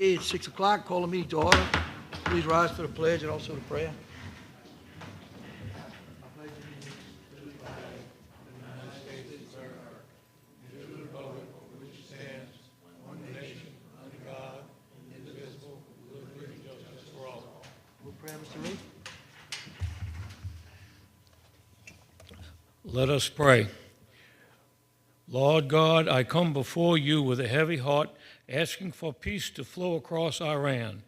It's 6 o'clock. Call the meeting to order. Please rise for the pledge and also the prayer. Will prayer, Mr. Lee? Let us pray. Lord God, I come before you with a heavy heart, asking for peace to flow across Iran.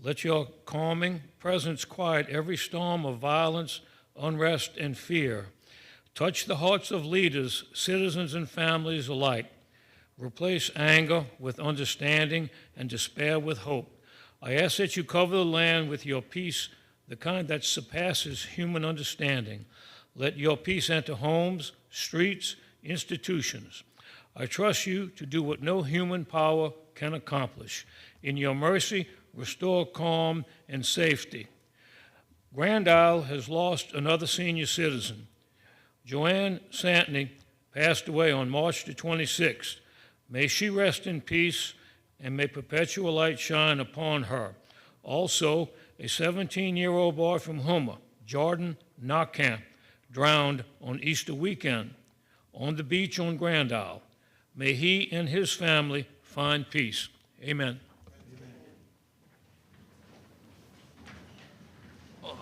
Let your calming presence quiet every storm of violence, unrest, and fear. Touch the hearts of leaders, citizens, and families alike. Replace anger with understanding and despair with hope. I ask that you cover the land with your peace, the kind that surpasses human understanding. Let your peace enter homes, streets, institutions. I trust you to do what no human power can accomplish. In your mercy, restore calm and safety. Grand Isle has lost another senior citizen. Joanne Santney passed away on March the 26th. May she rest in peace and may perpetual light shine upon her. Also, a 17-year-old boy from Houma, Jordan Narkamp, drowned on Easter weekend on the beach on Grand Isle. May he and his family find peace. Amen. Roll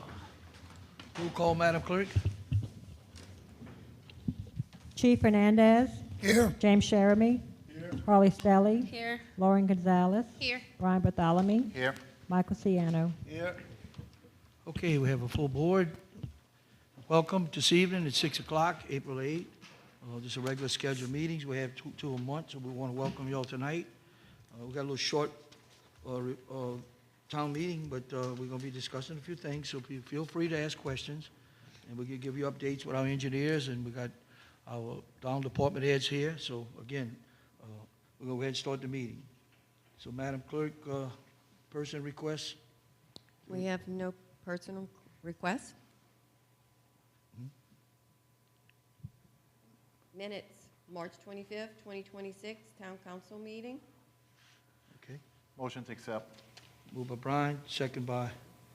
call, Madam Clerk. Chief Hernandez. Here. James Sheremy. Here. Harley Stelly. Here. Lauren Gonzalez. Here. Brian Bartholomew. Here. Michael Ciano. Here. Okay, we have a full board. Welcome this evening at 6 o'clock, April 8th. Just a regular scheduled meetings. We have two a month, so we want to welcome you all tonight. We got a little short town meeting, but we're going to be discussing a few things, so feel free to ask questions. And we can give you updates with our engineers, and we got our down department heads here. So again, we're going to go ahead and start the meeting. So Madam Clerk, person requests? We have no personal requests. Minutes, March 25th, 2026, Town Council meeting. Okay. Motion to accept. Moved by Brian, second by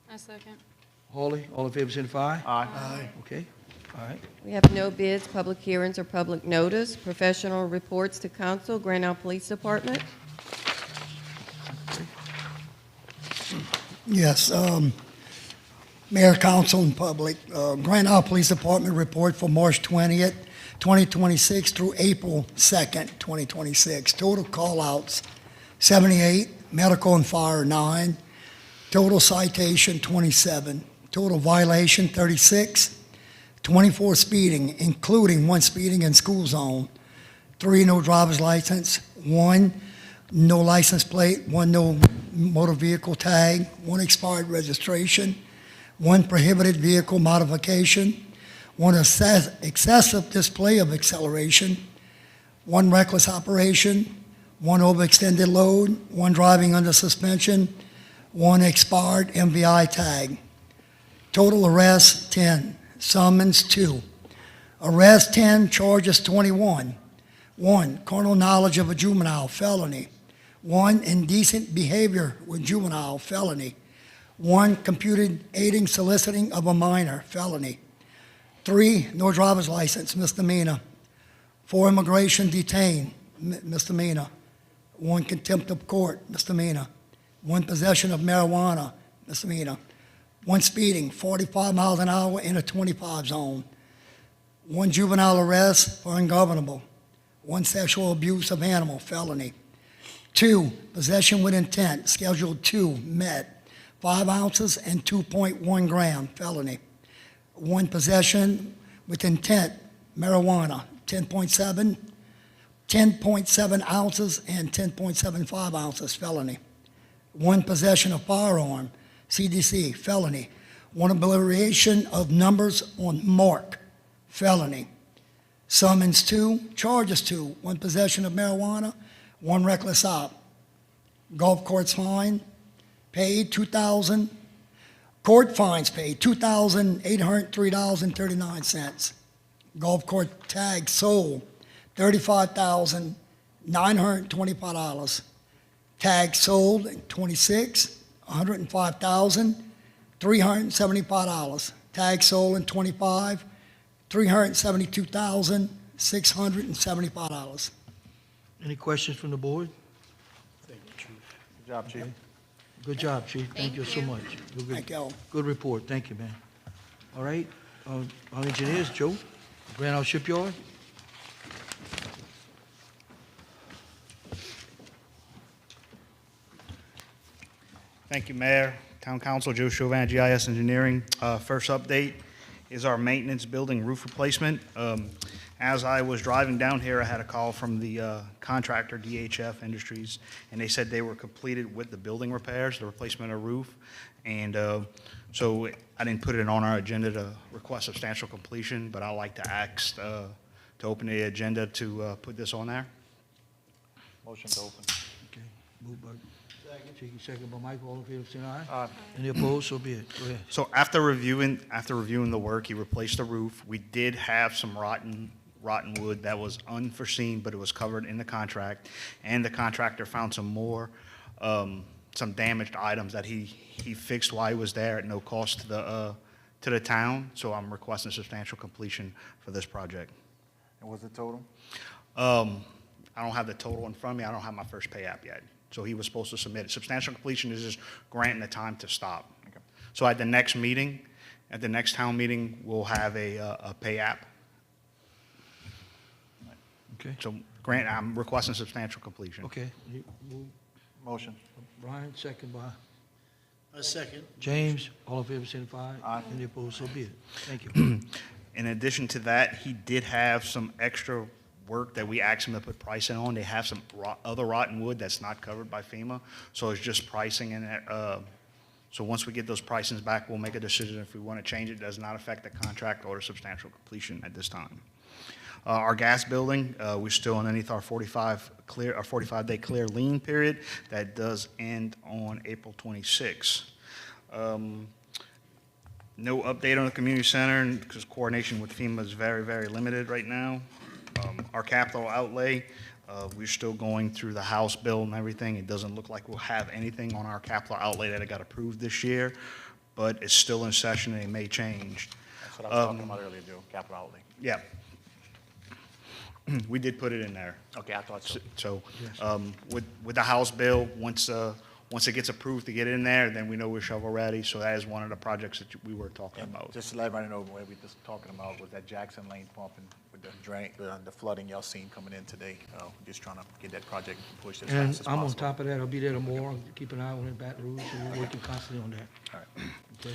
I second. Hawley. All in favor, signify. Aye. Okay, all right. We have no bids, public hearings, or public notice. Professional reports to council, Grand Isle Police Department. Yes, Mayor, Council, and public, Grand Isle Police Department report for March 20th, 2026 through April 2nd, 2026. Total call-outs, 78, medical and fire, 9, total citation, 27, total violation, 36, 24 speeding, including 1 speeding in school zone, 3 no driver's license, 1 no license plate, 1 no motor vehicle tag, 1 expired registration, 1 prohibited vehicle modification, 1 excessive display of acceleration, 1 reckless operation, 1 overextended load, 1 driving under suspension, 1 expired MVI tag. Total arrests 10, summons 2. Arrest 10, charges 21. 1 carnal knowledge of a juvenile, felony. 1 indecent behavior with juvenile, felony. 1 computed aiding, soliciting of a minor, felony. 3 no driver's license, misdemeanor. 4 immigration detained, misdemeanor. 1 contempt of court, misdemeanor. 1 possession of marijuana, misdemeanor. 1 speeding, 45 miles an hour in a 25 zone. 1 juvenile arrest for ungovernable. 1 sexual abuse of animal, felony. 2 possession with intent, Schedule 2, met, 5 ounces and 2.1 gram, felony. 1 possession with intent, marijuana, 10.7 ounces and 10.75 ounces, felony. 1 possession of firearm, CDC, felony. 1 obliteration of numbers on mark, felony. Summons 2, charges 2, 1 possession of marijuana, 1 reckless op. Golf course fine, paid $2,000. Court fines paid $2,803.39. Golf court tag sold $35,925. Tag sold in 26, $105,375. Tag sold in 25, $372,675. Any questions from the board? Good job, Chief. Good job, Chief. Thank you so much. Good- Thank you all. Good report. Thank you, man. All right, our engineers, Joe, Grand Isle Shipyard. Thank you, Mayor, Town Council, Joe Chauvin, GIS Engineering. First update is our maintenance building roof replacement. As I was driving down here, I had a call from the contractor, DHF Industries, and they said they were completed with the building repairs, the replacement of roof. And so I didn't put it on our agenda to request substantial completion, but I'd like to ask to open the agenda to put this on there. Motion to open. Okay, moved by Chicky, second by Mike. All in favor, say aye. Any opposed? So be it. Go ahead. So after reviewing the work, he replaced the roof. We did have some rotten wood that was unforeseen, but it was covered in the contract. And the contractor found some more, some damaged items that he fixed while he was there at no cost to the town. So I'm requesting substantial completion for this project. And what's the total? I don't have the total in front of me. I don't have my first pay app yet. So he was supposed to submit it. Substantial completion is just granting the time to stop. Okay. So at the next town meeting, we'll have a pay app. Okay, So I'm requesting substantial completion. okay. You move, Motion. Brian, second by A second. James. All in favor, signify. Aye. Any opposed? So be it. Thank you. In addition to that, he did have some extra work that we asked him to put pricing on. They have some other rotten wood that's not covered by FEMA, so it's just pricing in it. So once we get those pricings back, we'll make a decision if we want to change it. It does not affect the contract or the substantial completion at this time. Our gas building, we're still underneath our 45-day clear lien period. That does end on April 26. No update on the community center because coordination with FEMA is very, very limited right now. Our capital outlay, we're still going through the House bill and everything. It doesn't look like we'll have anything on our capital outlay that got approved this year, but it's still in session and it may change. That's what I was talking about earlier, Joe, capital outlay. Yeah. We did put it in there. Okay, I thought so. So with the House bill, once it gets approved to get in there, then we know we're shovel ready. So that is one of the projects that we were talking And about. just to let everybody know, what we just talking about was that Jackson Lane pumping with the drain, the flooding y'all seen coming in today. Just trying to get that project pushed as And fast as I'm on possible. top of that. I'll be there tomorrow. Keep an eye on it, Baton Rouge, and we're working constantly on that. All right. Okay?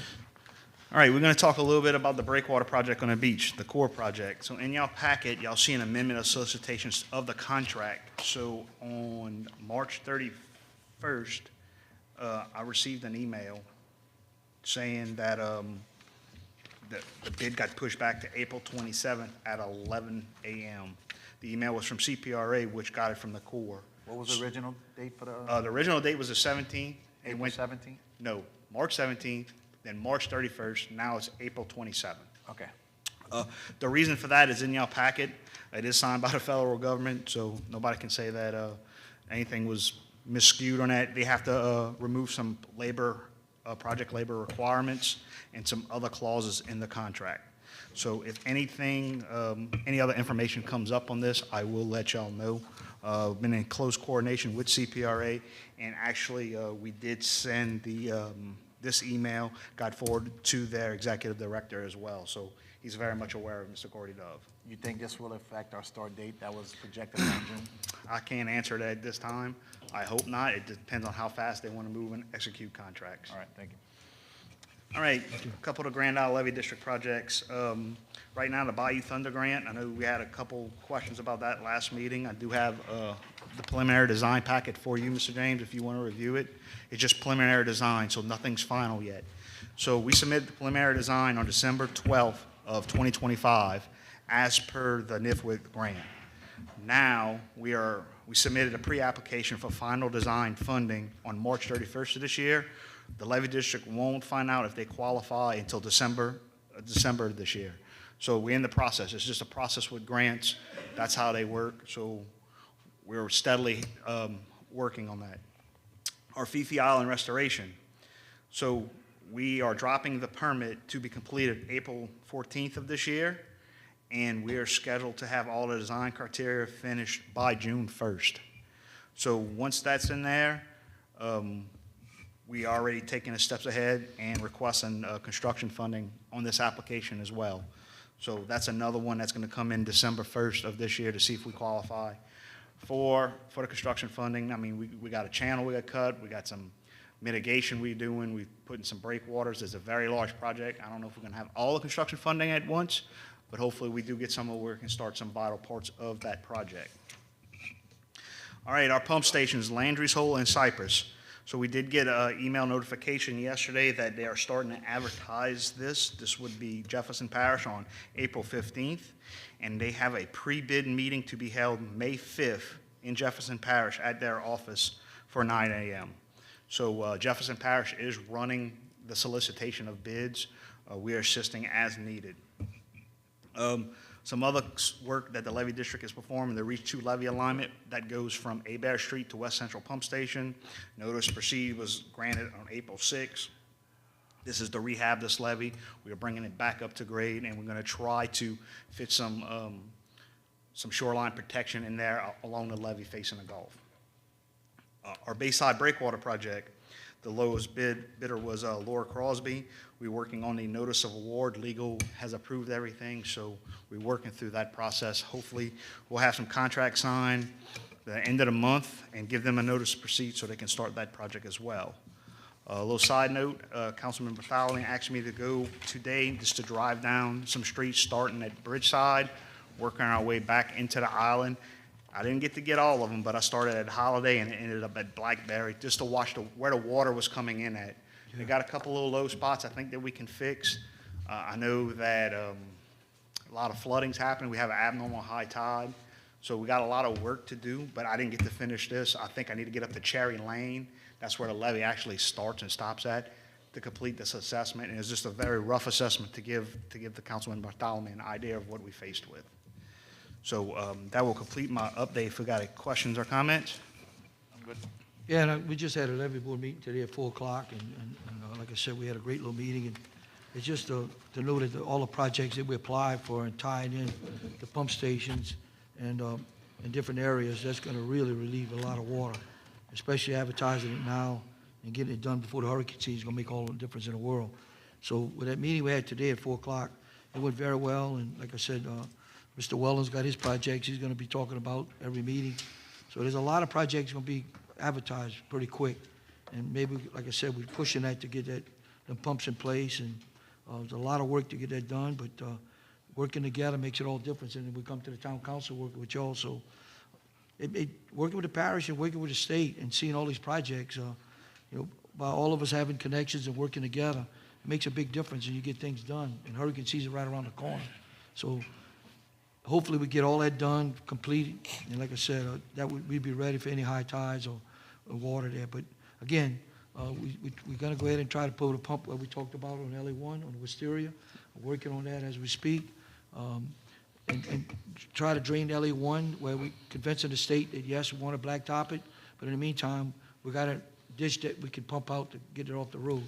All right, we're going to talk a little bit about the breakwater project on the beach, the core project. So in y'all packet, y'all see an amendment of solicitations of the contract. So on March 31st, I received an email saying that the bid got pushed back to April 27th at 11 a.m. The email was from CPRA, which got it from the Corps. What was the original date for the? The original date was the 17th. It April went 17th? No, March 17th, then March 31st, now it's April 27th. Okay. The reason for that is in your packet. It is signed by the federal government, so nobody can say that anything was miscued on that. They have to remove some project labor requirements and some other clauses in the contract. So if anything, any other information comes up on this, I will let y'all know. Been in close coordination with CPRA, and actually, we did send this email, got forwarded to their executive director as well. So he's very much aware of Mr. Gordy Dove. You think this will affect our start date that was projected on June? I can't answer that at this time. I hope not. It depends on how fast they want to move and execute contracts. All right, thank you. All right, a couple of Grand Isle Levy District projects. Right now, the Bayou Thunder Grant, I know we had a couple questions about that last meeting. I do have the preliminary design packet for you, Mr. James, if you want to review it. It's just preliminary design, so nothing's final yet. So we submitted the preliminary design on December 12th of 2025 as per the NIFWIC grant. Now, we submitted a pre-application for final design funding on March 31st of this year. The levy district won't find out if they qualify until December of this year. So we're in the process. It's just a process with grants. That's how they work. So we're steadily working on that. our Fifi Island restoration. So we are dropping the permit to be completed April 14th of this year, and we are scheduled to have all the design criteria finished by June 1st. So once that's in there, we are already taking the steps ahead and requesting construction funding on this application as well. So that's another one that's going to come in December 1st of this year to see if we qualify for the construction funding. I mean, we got a channel we got cut, we got some mitigation we're doing, we're putting some breakwaters. It's a very large project. I don't know if we're going to have all the construction funding at once, but hopefully we do get some where we can start some vital parts of that project. All right, our pump stations, Landry's Hole and Cypress. So we did get an email notification yesterday that they are starting to advertise this. This would be Jefferson Parish on April 15th, and they have a pre-bid meeting to be held May 5th in Jefferson Parish at their office for 9 a.m. So Jefferson Parish is running the solicitation of bids. We are assisting as needed. Some other work that the levee district is performing, the Reach 2 levee alignment that goes from Abear Street to West Central Pump Station. Notice to proceed was granted on April 6th. This is to rehab this levee. We are bringing it back up to grade, and we're going to try to fit some shoreline protection in there along the levee facing the Gulf. Our Bayside Breakwater project, the lowest bidder was Laura Crosby. We're working on the notice of award. Legal has approved everything, so we're working through that process. Hopefully, we'll have some contracts signed the end of the month and give them a notice to proceed so they can start that project as well. A little side note, Councilman Bartholomew asked me to go today just to drive down some streets starting at Bridgeside, working our way back into the island. I didn't get to get all of them, but I started at Holiday and ended up at Blackberry just to watch where the water was coming in at. They got a couple little low spots I think that we can fix. I know that a lot of flooding's happening. We have an abnormal high tide, so we got a lot of work to do, but I didn't get to finish this. I think I need to get up to Cherry Lane. That's where the levee actually starts and stops at to complete this assessment, and it's just a very rough assessment to give the Councilman Bartholomew an idea of what we faced with. So that will complete my update. If we got any questions or comments? I'm good. Yeah, and we just had a levee board meeting today at 4 o'clock, and like I said, we had a great little meeting, and it's just to know that all the projects that we applied for and tying in the pump stations and in different areas, that's going to really relieve a lot of water, especially advertising it now and getting it done before the hurricane season is going to make all the difference in the world. So with that meeting we had today at 4 o'clock, it went very well, and like I said, Mr. Wellens got his projects he's going to be talking about every meeting. So there's a lot of projects going to be advertised pretty quick. And maybe, like I said, we're pushing that to get the pumps in place. And there's a lot of work to get that done, but working together makes it all different. And we come to the town council working with y'all. So working with the parish and working with the state and seeing all these projects, by all of us having connections and working together, it makes a big difference and you get things done. And hurricane season right around the corner. So hopefully we get all that done, completed, and like I said, we'd be ready for any high tides or water there. But again, we're going to go ahead and try to put a pump that we talked about on LA1, on Wisteria. We're working on that as we speak, and try to drain LA1 where we convincing the state that yes, we want to blacktop it, but in the meantime, we got a ditch that we can pump out to get it off the road.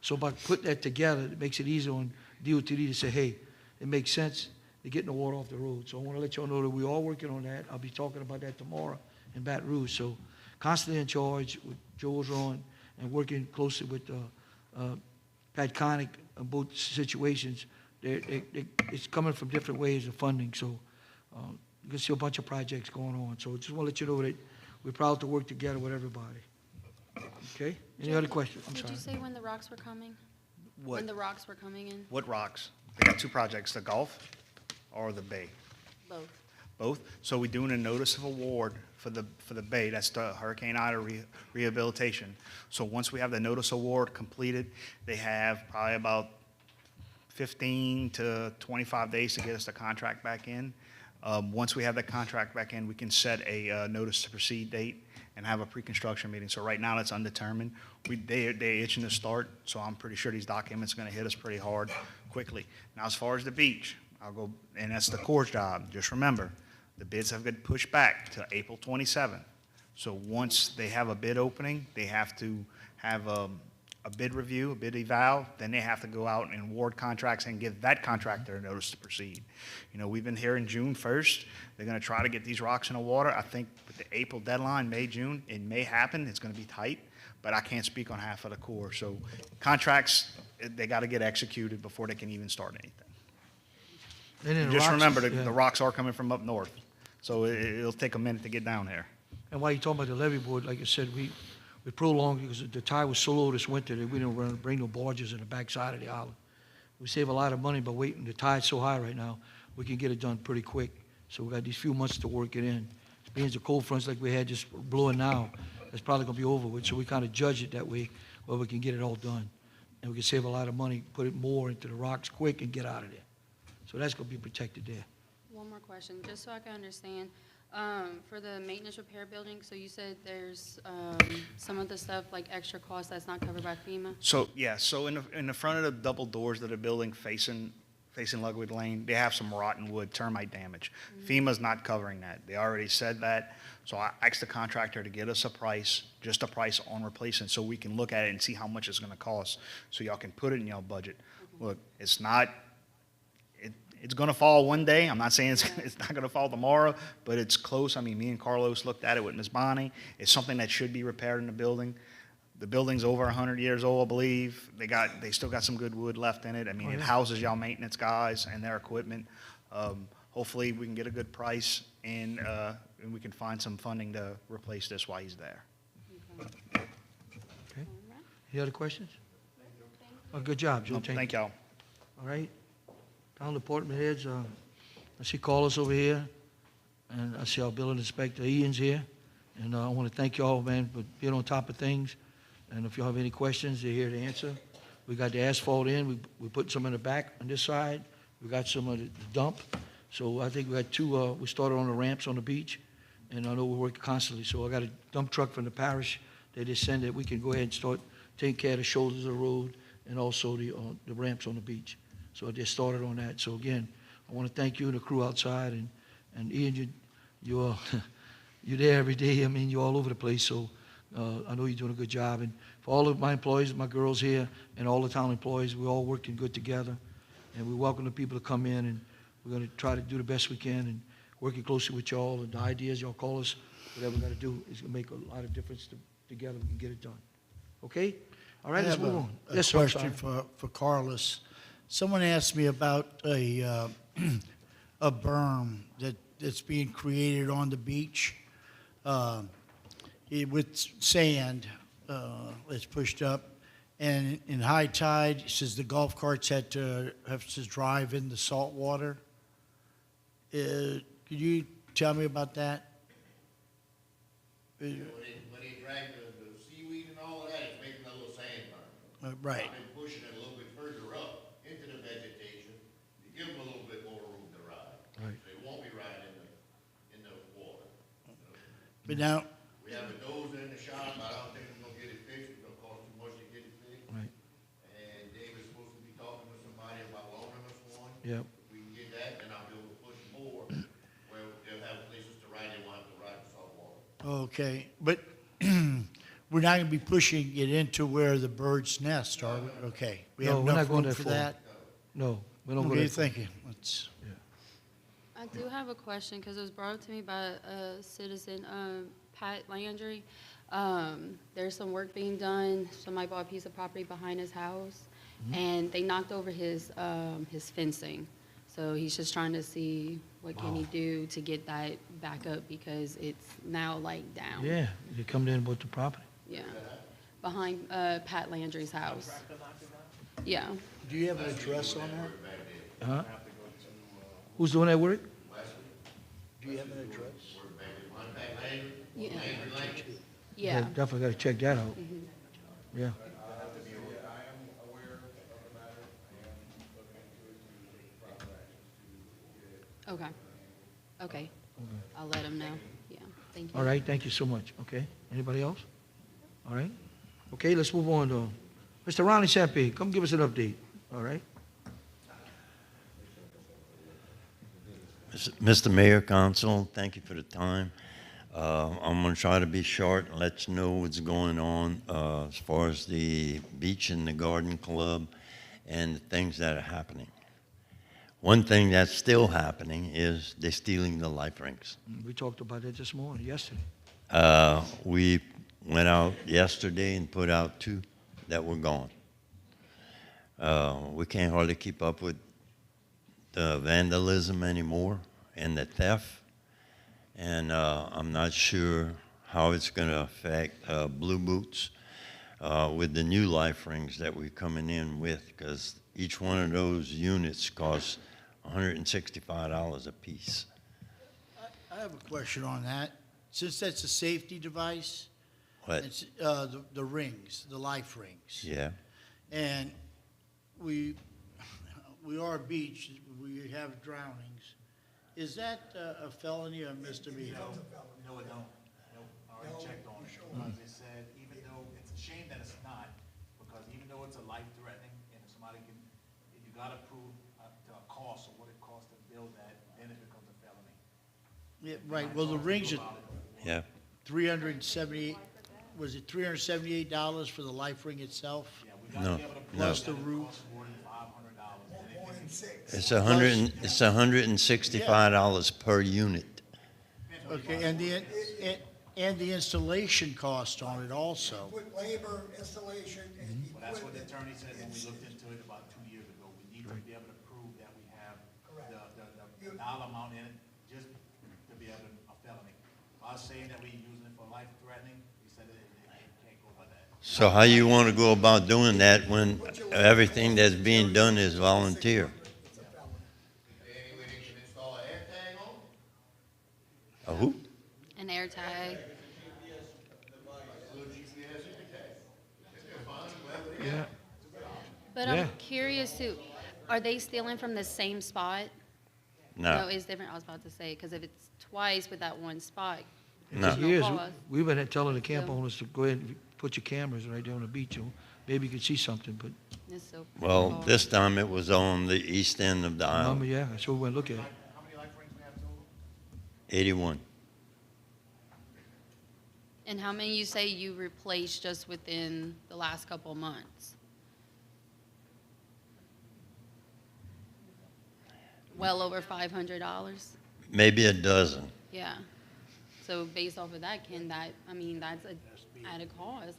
So by putting that together, it makes it easier on DOTD to say, hey, it makes sense. They're getting the water off the road. So I want to let y'all know that we're all working on that. I'll be talking about that tomorrow in Baton Rouge. So constantly in charge with Joel Ron and working closely with Pat Connick on both situations. It's coming from different ways of funding. So you can see a bunch of projects going on. So just want to let you know that we're proud to work together with everybody. Okay? Any other questions? I'm Did sorry. you say when the rocks were coming? What? When the rocks were coming in? What rocks? They got two projects, the Gulf or the Bay. Both. Both. So we're doing a notice of award for the Bay. That's the Hurricane Ida rehabilitation. So once we have the notice award completed, they have probably about 15 to 25 days to get us the contract back in. Once we have the contract back in, we can set a notice to proceed date and have a pre-construction meeting. So right now, it's undetermined. They're itching to start, so I'm pretty sure these documents are going to hit us pretty hard quickly. Now, as far as the beach, I'll go, and that's the Corps' job. Just remember, the bids have been pushed back to April 27th. So once they have a bid opening, they have to have a bid review, a bid eval, then they have to go out and award contracts and give that contractor a notice to proceed. You know, we've been hearing June 1st, they're gonna try to get these rocks in the water. I think with the April deadline, May, June, it may happen, it's gonna be tight, but I can't speak on half of the Corps. So contracts, they gotta get executed before they can even start anything. And then the Just rocks- remember, yeah. the rocks are coming from up north, so it'll take a minute to get down there. And while you're talking about the levee board, like I said, we prolonged because the tide was so low this winter that we didn't bring no barges in the backside of the island. We save a lot of money by waiting. The tide's so high right now, we can get it done pretty quick. So we got these few months to work it in. Being the cold fronts like we had just blowing now, it's probably gonna be over with. So we kind of judge it that way, where we can get it all done. And we can save a lot of money, put it more into the rocks quick and get out of there. So that's gonna be protected there. One more question, just so I can understand. For the maintenance repair building, so you said there's some of the stuff, like extra cost that's not covered by FEMA? So, yeah, so in the front of the double doors of the building facing Ludwig Lane, they have some rotten wood, termite damage. FEMA's not covering that. They already said that. So I asked the contractor to get us a price, just a price on replacing, so we can look at it and see how much it's gonna cost, so y'all can put it in y'all budget. Look, it's gonna fall one day. I'm not saying it's not gonna fall tomorrow, but it's close. I mean, me and Carlos looked at it with Ms. Bonnie. It's something that should be repaired in the building. The building's over 100 years old, I believe. They still got some good wood left in it. I mean, it houses y'all maintenance guys and their equipment. Hopefully, we can get a good price and we can find some funding to replace this while he's there. Any other questions? Oh, good job, Joe. Thank y'all. All right. Town department heads, I see Carlos over here, and I see our building inspector Ian's here. And I want to thank y'all, man, for being on top of things. And if y'all have any questions, they're here to answer. We got the asphalt in, we put some in the back on this side. We got some of the dump. So I think we had two, we started on the ramps on the beach, and I know we work constantly. So I got a dump truck from the parish. They just send it, we can go ahead and start taking care of the shoulders of the road and also the ramps on the beach. So I just started on that. So again, I want to thank you and the crew outside, and Ian, you're there every day. I mean, you're all over the place. So I know you're doing a good job. And for all of my employees, my girls here, and all the town employees, we're all working good together. And we welcome the people to come in, and we're going to try to do the best we can and working closely with y'all. And the ideas y'all call us, whatever we got to do, is going to make a lot of difference. Together we can get it done. Okay? All right, let's move on. A Yes, sir, I'm question sorry. for Carlos. Someone asked me about a berm that's being created on the beach with sand that's pushed up. And in high tide, it says the golf carts have to drive in the salt water. Could you tell me about that? When they drag the seaweed and all of that, it's making a little sand berm. Right. I've been pushing it a little bit further up into the vegetation to give them a little bit more room to ride. Right. They won't be riding in the water. But now, We have a dozer in the shop, but I don't think we're gonna get it fixed, it's gonna cost too much to get it fixed. Right. And Dave is supposed to be talking to somebody about loaning us one. Yep. If we can get that, then I'll be able to push more, where they'll have places to ride, they won't have to ride in salt water. okay, but we're not going to be pushing it into where the birds nest, are we? Okay. We No, have we're not enough going room that for far. that? No, we don't What go are you that far. thinking? Let's, I do have a question, because it was brought up to me by a citizen, Pat Landry. There's some work being done. Somebody bought a piece of property behind his house, and they knocked over his fencing. So he's just trying to see what can he do to get that back up, because it's now like down. Yeah, you come in with the property. Yeah. Behind Pat Landry's house. Yeah. do you have an address on that? Huh? Who's doing that work? Do you have an address? Yeah. Yeah. Definitely got to check that out. Yeah. Okay. Okay. I'll let him know. Yeah. Thank you. All right, thank you so much. Okay, anybody else? All right. Okay, let's move on to Mr. Ronnie Sampe. Come give us an update. All right. Mr. Mayor, Council, thank you for the time. I'm gonna try to be short and let you know what's going on, as far as the beach and the garden club and the things that are happening. One thing that's still happening is they're stealing the life rings. We talked about it this morning, yesterday. We went out yesterday and put out 2 that were gone. We can't hardly keep up with the vandalism anymore and the theft. And I'm not sure how it's going to affect Blue Boots with the new life rings that we're coming in with, because each one of those units costs $165 a piece. I have a question on that. Since that's a safety device, What? it's, the rings, the life rings. Yeah. And we are a beach, we have drownings. Is that a felony or misdemeanor? No, it don't. No, I already checked on it. Because they said, even though, it's a shame that it's not, because even though it's a life-threatening, and if somebody can, if you gotta prove the cost or what it costs to build that, then it becomes a felony. Yeah, right, well, the rings are Yeah. 378, was it $378 for the life ring itself? Yeah, we gotta No, be able to prove no. Plus the that it roof. costs more than $500. It's $165 per unit. Okay, and the installation cost on it also. With labor, installation, and Well, that's what the equipment. attorney said when we looked into it about 2 years ago. We need to be able to prove that we have the dollar amount in it, just to be able to, a felony. Us saying that we're using it for life threatening, he said it can't go by that. So how you want to go about doing that when everything that's being done is volunteer? Any way they can install an air tag on it? A who? An air tag. Yeah. But Yeah. I'm curious too, are they stealing from the same spot? No, it's different, I was about to say, because if it's twice with that one spot, no. there's no Years, cost. we've been telling the camp So- owners to go ahead and put your cameras right there on the beach, maybe you can see something, but, It's so Well, cool. this time it was on the east end of the island, yeah, that's what we went look at. How many life rings we have total? 81. And how many you say you replaced just within the last couple months? Well over $500? Maybe a dozen. Yeah. So based off of that, that's a added cost.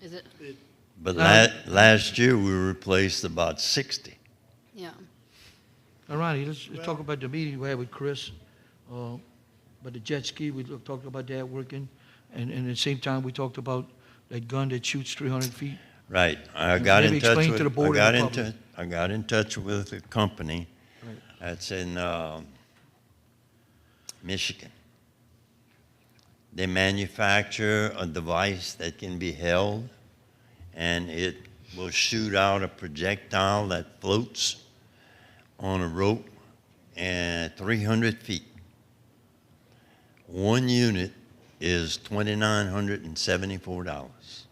Is it, But last year, we replaced about 60. yeah. All righty, let's talk about the meeting we had with Chris, but the jet ski, we talked about that working, and at the same time, we talked about that gun that shoots 300 feet. Right. I got Maybe in touch explain with, to the board and the public. I got in touch with a company Right. that's in Michigan. They manufacture a device that can be held, and it will shoot out a projectile that floats on a rope and 300 feet. One unit is $2,974.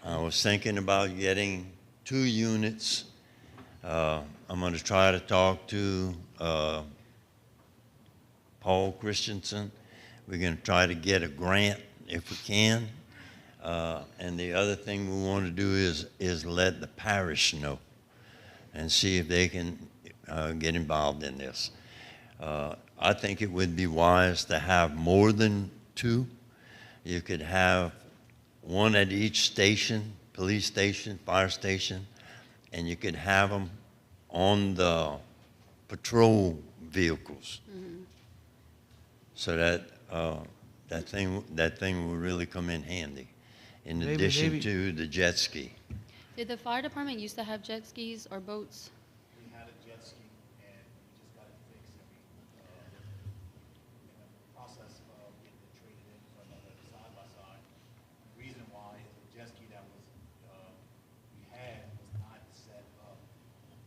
I was thinking about getting 2 units. I'm going to try to talk to Paul Christensen. We're going to try to get a grant if we can. And the other thing we want to do is let the parish know and see if they can get involved in this. I think it would be wise to have more than 2. You could have one at each station, police station, fire station, and you could have them on the patrol vehicles. So that that thing will really come in handy, in addition to the jet ski. Did the fire department used to have jet skis or boats? We had a jet ski and we just got it fixed and in the process of getting it traded in for another side-by-side. The reason why is the jet ski that was, we had was not set up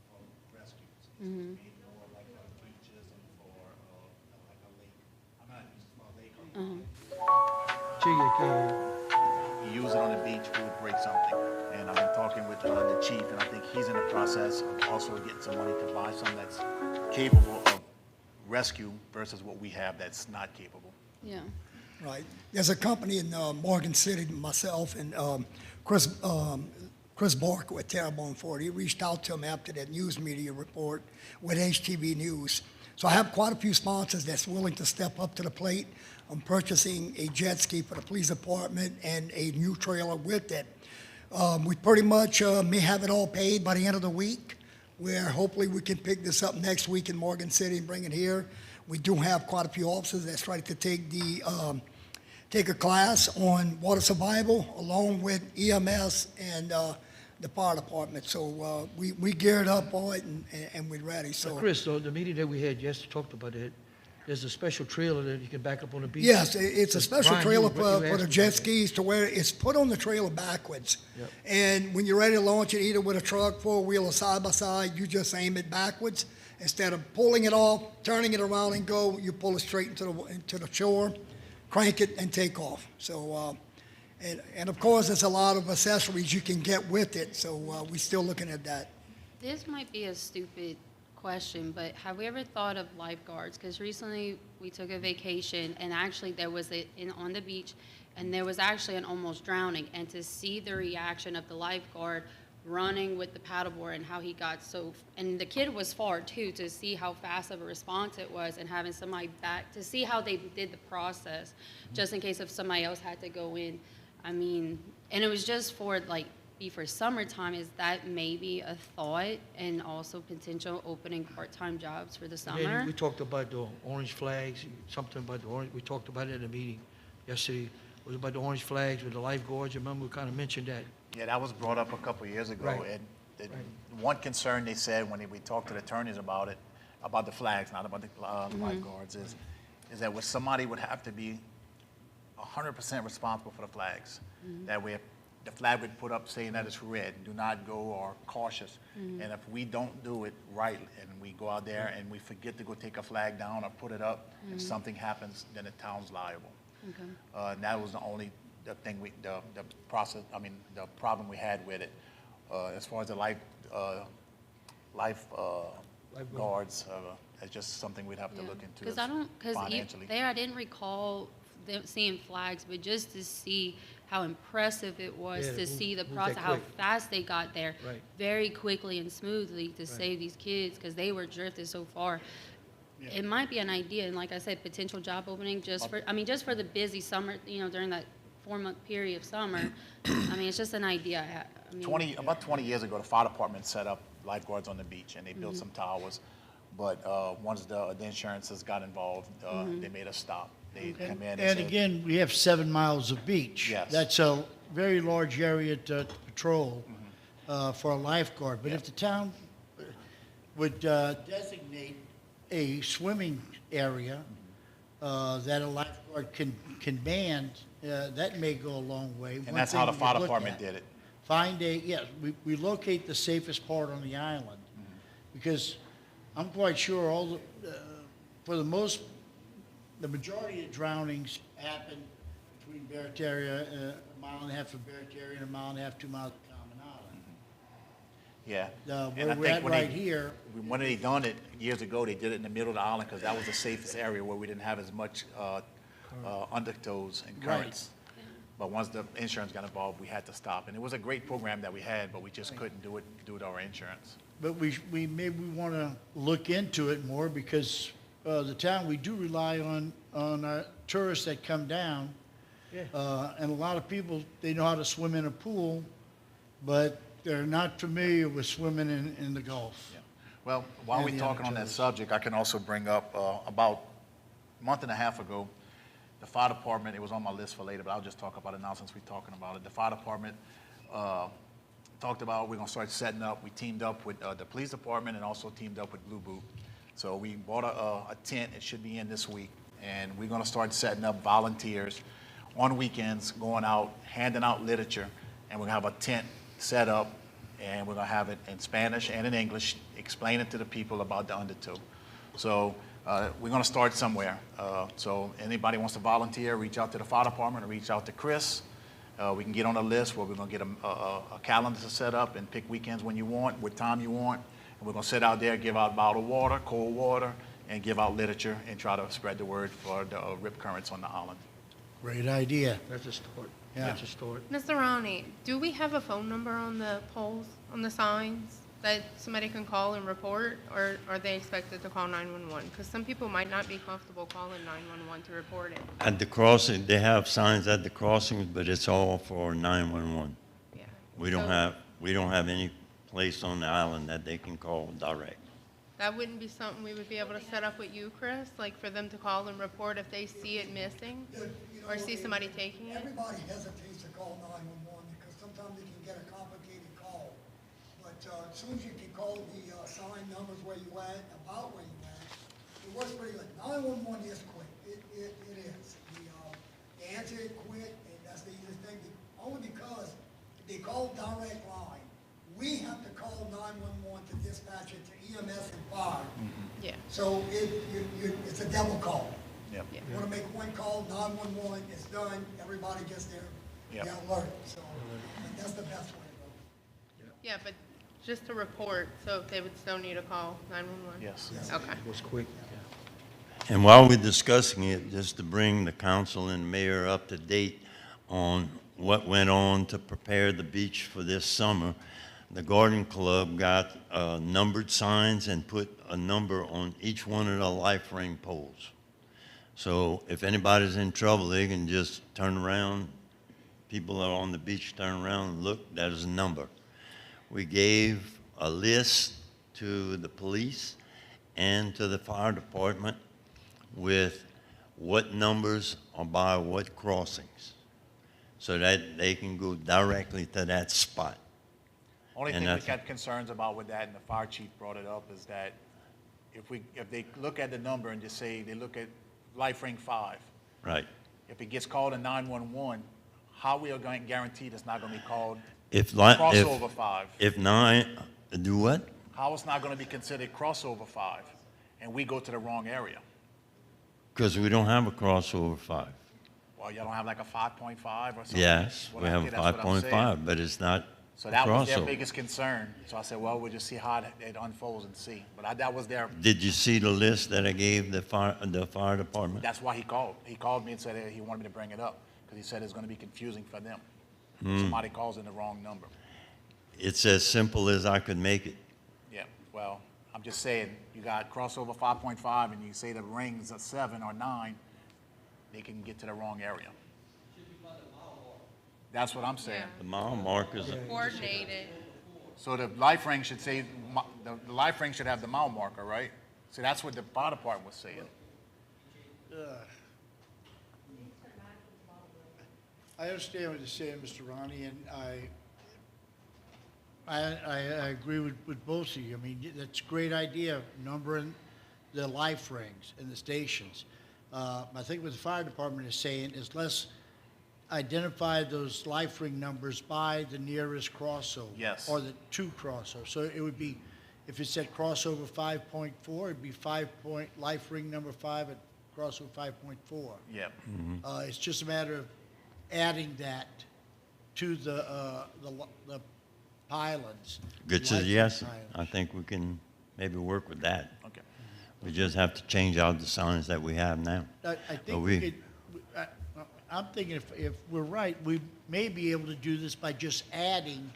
for rescues. It's made more like for beaches and for, like a lake. I'm not used for a lake or we use it on the beach, we would break something. And I've been talking with the chief, and I think he's in the process of also getting some money to buy some that's capable of rescue versus what we have that's not capable. Yeah. Right. There's a company in Morgan City, myself and Chris Barker with Terrebonne Ford. He reached out to him after that news media report with HTV News. So I have quite a few sponsors that's willing to step up to the plate. I'm purchasing a jet ski for the police department and a new trailer with it. We pretty much may have it all paid by the end of the week, where hopefully we can pick this up next week in Morgan City and bring it here. We do have quite a few officers that's ready to take a class on water survival along with EMS and the fire department. So we geared up on it and we're ready. So Chris, so the meeting that we had yesterday talked about it. There's a special trailer that you can back up on the beach. yes, it's a special Brian, trailer you for asked the me jet about that. skis to where it's put on the trailer backwards. Yep. And when you're ready to launch it, either with a truck, four-wheel, or side-by-side, you just aim it backwards. Instead of pulling it off, turning it around and go, you pull it straight into the shore, crank it, and take off. So, and of course, there's a lot of accessories you can get with it, so we're still looking at that. This might be a stupid question, but have we ever thought of lifeguards? Because recently we took a vacation and actually there was on the beach and there was actually an almost drowning, and to see the reaction of the lifeguard running with the paddleboard and how he got and the kid was far too, to see how fast of a response it was and having somebody back to see how they did the process just in case if somebody else had to go in. I mean, and it was just for for summertime. Is that maybe a thought, and also potential opening part-time jobs for the And then summer? we talked about the orange flags, something about the orange, we talked about it in a meeting yesterday. It was about the orange flags with the lifeguards. You remember we kind of mentioned that? Yeah, that was brought up a couple of years ago. Right. And one concern they said when we talked to the attorneys about it, about the flags, not about the lifeguards, is that somebody would have to be 100% responsible for the flags. That way, if the flag would put up saying that it's red, do not go, or cautious. And if we don't do it right and we go out there and we forget to go take a flag down or put it up, and something happens, then the town's liable. Okay. And that was the only the problem we had with it. As far as the guards, it's just something we'd have to look into financially. I didn't recall them seeing flags, but just to see how impressive it was Yeah, to see the moved that process, how quick. fast they got there, Right. very quickly and smoothly to save these kids because they were drifted so far. It might be an idea, and like I said, potential job opening just for the busy summer, during that 4-month period of summer. It's just an idea. About 20 years ago, the fire department set up lifeguards on the beach, and they built some towers. But once the insurances got involved, they made us stop. They come in And say, again, we have 7 miles of beach. Yes. That's a very large area to patrol for a lifeguard. But if the town would designate a swimming area that a lifeguard can man, that may go a long way. and that's how the fire department did it. We locate the safest part on the island, because I'm quite sure the majority of drownings happen between Barataria, a mile and a half of Barataria, and a mile and a half, 2 miles of Common Island. Yeah. Where we're at right here, When they done it years ago, they did it in the middle of the island because that was the safest area where we didn't have as much undertows and Right. currents. But once the insurance got involved, we had to stop. And it was a great program that we had, but we just couldn't do it with our insurance. but we maybe want to look into it more, because the town, we do rely on our tourists that come down. Yeah. And a lot of people, they know how to swim in a pool, but they're not familiar with swimming in the Gulf. Yeah. Well, while And we're the talking on that undertows. subject, I can also bring up, about a month and a half ago, the fire department, it was on my list for later, but I'll just talk about it now since we're talking about it. The fire department talked about, we're gonna start setting up, we teamed up with the police department and also teamed up with Blue Boot. So we bought a tent, it should be in this week, and we're gonna start setting up volunteers on weekends, going out, handing out literature, and we're gonna have a tent set up, and we're gonna have it in Spanish and in English, explaining to the people about the undertow. So we're gonna start somewhere. So anybody wants to volunteer, reach out to the fire department or reach out to Chris. We can get on a list where we're gonna get a calendar to set up and pick weekends when you want, what time you want. And we're gonna sit out there, give out bottled water, cold water, and give out literature and try to spread the word for the rip currents on the island. Great idea. That's a start. Yeah. That's a start. Mr. Ronnie, do we have a phone number on the poles, on the signs, that somebody can call and report, or are they expected to call 911? Because some people might not be comfortable calling 911 to report it. At the crossing, they have signs at the crossings, but it's all for 911. Yeah. We don't So have any place on the island that they can call direct. that wouldn't be something we would be able to set up with you, Chris, like for them to call and report if they see it missing, You know, or see somebody taking it? Everybody hesitates to call 911 because sometimes they can get a complicated call. But as soon as you can call the sign numbers where you at, about where you at, it works pretty good. 911 is quick. It is. They answer it quick, and that's the easiest thing. Only because if they call direct line, we have to call 911 to dispatch it to EMS and fire. Yeah. So it's a double call. Yep. Yeah. You want to make one call, 911, it's done, everybody gets their alert. So that's the best way to go. Yeah, but just to report, so they would still need a call 911? Yes. Okay. It was quick. And while we're discussing it, just to bring the council and mayor up to date on what went on to prepare the beach for this summer, the Garden Club got numbered signs and put a number on each one of the life ring poles. So if anybody's in trouble, they can just turn around. People are on the beach, turn around and look, that is a number. We gave a list to the police and to the fire department with what numbers are by what crossings, so that they can go directly to that spot. Only And thing we that's- got concerns about with that, and the fire chief brought it up, is that if they look at the number and just say they look at life ring 5, Right. if it gets called in 911, how we are going to guarantee it's not going to be called If crossover 5? If nine, do what? How it's not going to be considered crossover 5, and we go to the wrong area? Because we don't have a crossover 5. Well, y'all don't have like a 5.5 or something? Yes, Well, we have a okay, that's what I'm saying. 5.5, but it's not So a that was their crossover. biggest concern. So I said, well, we'll just see how it unfolds and see. But that was their, Did you see the list that I gave the fire department? that's why he called. He called me and said he wanted me to bring it up, because he said it's going to be confusing for them. Somebody calls in the wrong number. It's as simple as I could make it. Yeah, well, I'm just saying, you got crossover 5.5, and you say the ring's a 7 or 9, they can get to the wrong area. That's what I'm saying. The mile markers, Coordinated. So the life ring should say, the life ring should have the mile marker, right? So that's what the fire department was saying. I understand what you're saying, Mr. Ronnie, and I agree with both of you. I mean, that's a great idea, numbering the life rings in the stations. I think what the fire department is saying is let's identify those life ring numbers by the nearest crossover. Yes. Or the two crossovers. So it would be, if it said crossover 5.4, it'd be life ring number 5 at crossover 5.4. Yeah. It's just a matter of adding that to the pylons. good life says yes. pylons. I think we can maybe work with that. Okay. We just have to change out the signs that we have now. I But think we could, I'm thinking if we're right, we may be able to do this by just adding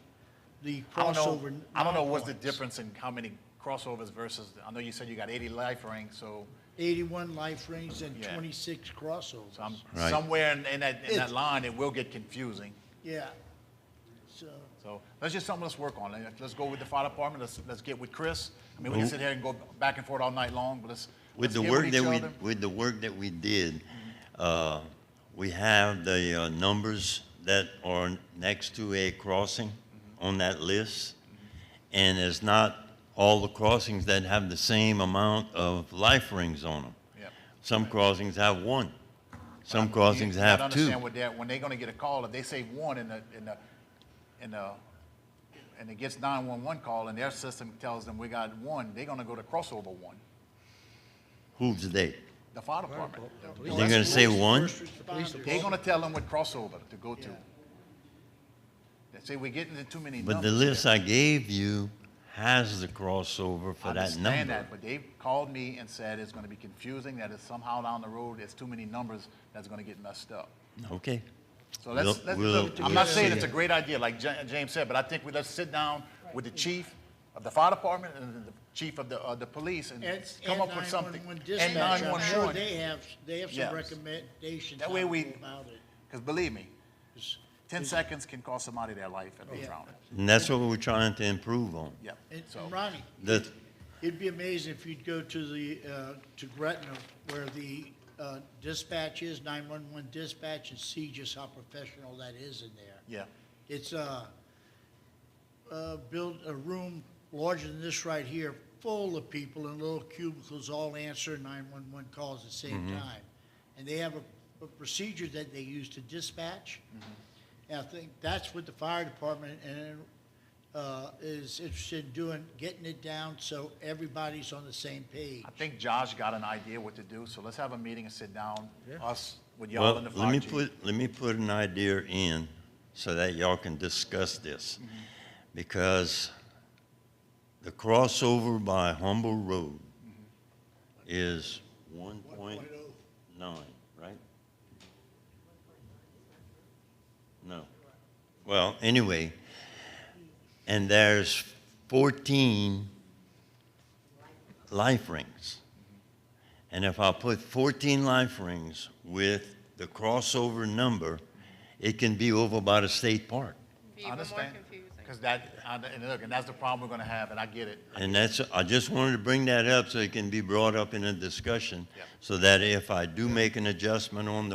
the crossover. I don't know what's the points. difference in how many crossovers versus, I know you said you got 80 life rings, so 81 life rings and Yeah. 26 crossovers. I'm Right. somewhere in that It's- line, it will get confusing. Yeah. So, So that's just something let's work on. Let's go with the fire department. Let's get with Chris. I mean, we can sit here and go back and forth all night long, but let's With the get work each that other. with the work that we did, we have the numbers that are next to a crossing on that list, and it's not all the crossings that have the same amount of life rings on them. Yeah. Some crossings have one. Some You crossings gotta have two. understand what when they're gonna get a call, if they say one and it gets 911 call and their system tells them we got one, they're gonna go to crossover 1, Who's they? the fire department. They're gonna say one? They're gonna tell them what crossover to go to. They say we're getting into too many But numbers. the list here. I gave you has the crossover for I that number. understand that, but they called me and said it's gonna be confusing, that it's somehow down the road, there's too many numbers that's gonna get messed up. Okay. So let's, We'll- look, I'm not saying we'll it's a see. great idea, like James said, but I think let's sit down with the chief of the fire department and the chief of the police and come up with something. 911 And dispatch, I'm sure 911. they have Yes. some recommendations That how way to we- go about it. Because believe me, 10 seconds can cost somebody their life and they're drowning. And that's what we're trying to improve on. Yeah, And so, Ronnie, The, it'd be amazing if you'd go to to Gretna where the dispatch is, 911 dispatch, and see just how professional that is in there. yeah. It's built a room larger than this right here, full of people in little cubicles, all answer 911 calls at the same time. And they have a procedure that they use to dispatch. And I think that's what the fire department is interested in doing, getting it down so everybody's on the same page. I think Josh got an idea what to do, so let's have a meeting and sit down, us with y'all well, and the let fire me chief. let me put an idea in so that y'all can discuss this. Because the crossover by Humble Road is 1.9, right? No. Well, anyway, and there's 14 life rings. And if I put 14 life rings with the crossover number, it can be over by the state park. Be I even more understand, confusing. because and look, and that's the problem we're gonna have, and I get it. And that's, I just wanted to bring that up so it can be brought up in a discussion. Yep. So that if I do make an adjustment on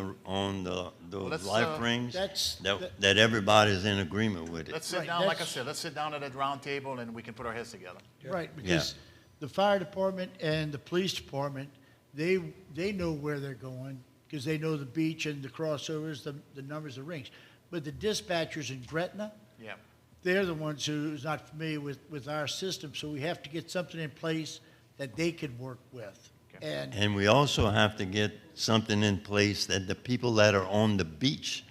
let's, those life rings, that's- that everybody's in agreement with it. Let's sit Right, down, like I that's- said, let's sit down at a round table and we can put our heads together. Right, because the fire department and the police department, they know where they're going, because they know the beach and the crossovers, the numbers of rings. But the dispatchers in Gretna, Yeah. they're the ones who's not familiar with our system, so we have to get something in place that they can work with. And, And we also have to get something in place that the people that are on the beach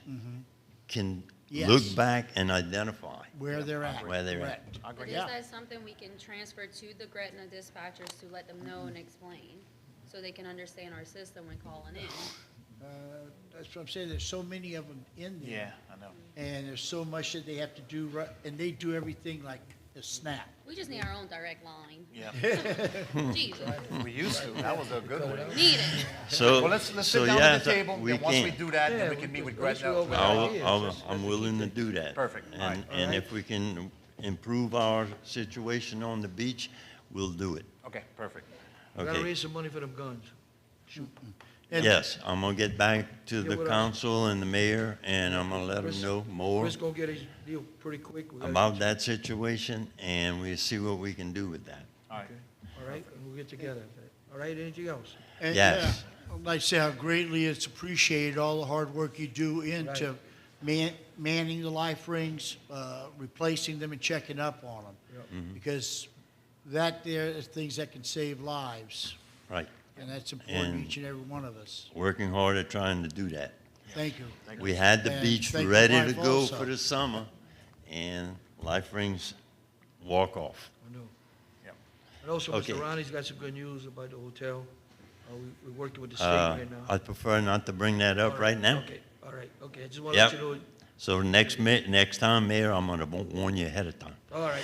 can Yes. look back and identify. where they're at. Where they're at. correct. I But agree. is Yeah. that something we can transfer to the Gretna dispatchers to let them know and explain? So they can understand our system when calling in? That's what I'm saying, there's so many of them in there. Yeah, I know. And there's so much that they have to do, right, and they do everything like a snap. We just need our own direct line. Yeah, Jesus, we used to, that was a good one. need it. So, Well, let's so sit down yeah, at the table, we then once we can. do that, then Yeah, we can meet with once Gretna. we over- I'm willing to do that. Perfect. All right. And if we can improve our situation on the beach, we'll do it. Okay, perfect. We gotta Okay. raise some money for them guns. Shoot. And- Yes, I'm gonna get back to Yeah, the what else? council and the mayor, and I'm gonna let Chris- them know more Chris gonna get his deal pretty quick. We gotta- about that situation, and we'll see what we can do with that. All right. Okay. All right, and we'll get together. All right, anything else? And, Yes. I'd like to say how greatly it's appreciated, all the hard work you do into manning the life rings, replacing them and checking up on them. Mm-hmm. Because that there is things that can save lives, Right, and that's important to And- each and every one of us. working hard at trying to do that. Thank you. We had the And beach thank your ready to wife go also. for the summer, and life rings walk off. I know. Yep. And also, Okay. Mr. Ronnie's got some good news about the hotel. We're working with the state right now. I'd prefer not to bring that up All right now. Okay, all right, okay. I just want to let Yep. you know. So next time, Mayor, I'm gonna warn you ahead of time. All right.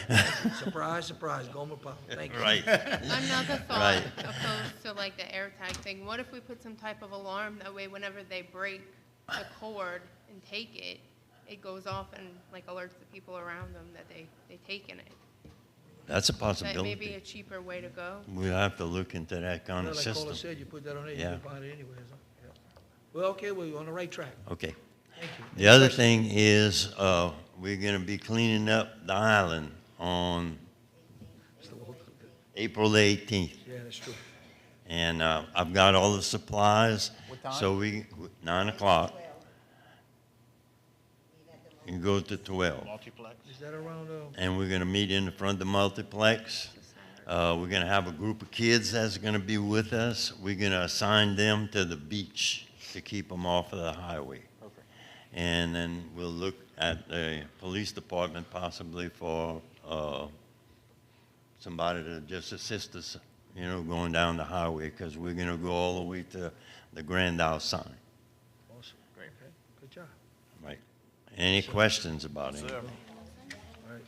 Surprise, surprise. Gomer Pyle. Thank you. Right. Another thought Right. opposed to like the AirTag thing, what if we put some type of alarm, that way whenever they break the cord and take it, it goes off and like alerts the people around them that they taken it? That's a That may be a possibility. cheaper way to go. We'll have to look into that kind Well, of like Paula system. said, you put that on there, you Yeah. can find it anywhere. So, yeah. Well, okay, well, you're on the right track. Okay. Thank you. The other thing is, we're gonna be cleaning up the island on April the 18th. Yeah, that's true. And I've got all the supplies. What time? So 9 o'clock. You go to 12. Multiplex. Is that around, And we're gonna meet in the front of the multiplex. We're gonna have a group of kids that's gonna be with us. We're gonna assign them to the beach to keep them off of the highway. Perfect. And then we'll look at the police department possibly for somebody to just assist us, going down the highway, because we're going to go all the way to the Grand Isle sign. Awesome. Great. Okay. Good job. Right. Any questions about it? All right.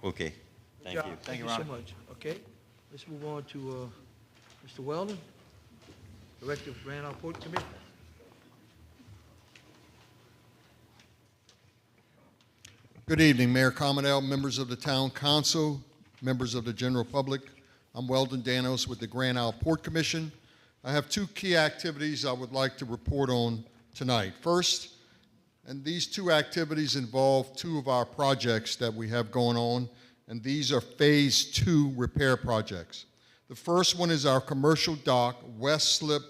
Okay. Good Thank job. you. Thank you so much. Okay, let's move on to Mr. Weldon, Director of Grand Isle Port Commission. Good evening, Mayor Commodale, members of the Town Council, members of the general public. I'm Weldon Danos with the Grand Isle Port Commission. I have two key activities I would like to report on tonight. First, and these two activities involve two of our projects that we have going on, and these are Phase 2 repair projects. The first one is our commercial dock West Slip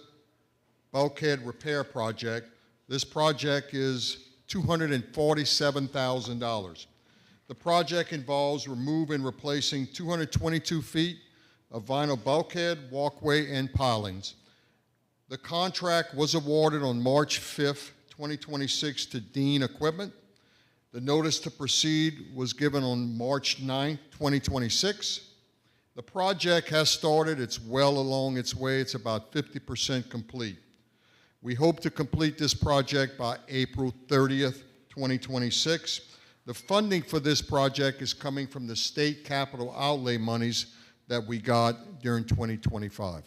Bulkhead Repair Project. This project is $247,000. The project involves removing and replacing 222 feet of vinyl bulkhead, walkway, and pilings. The contract was awarded on March 5th, 2026 to Dean Equipment. The notice to proceed was given on March 9th, 2026. The project has started. It's well along its way. It's about 50% complete. We hope to complete this project by April 30th, 2026. The funding for this project is coming from the state capital outlay monies that we got during 2025.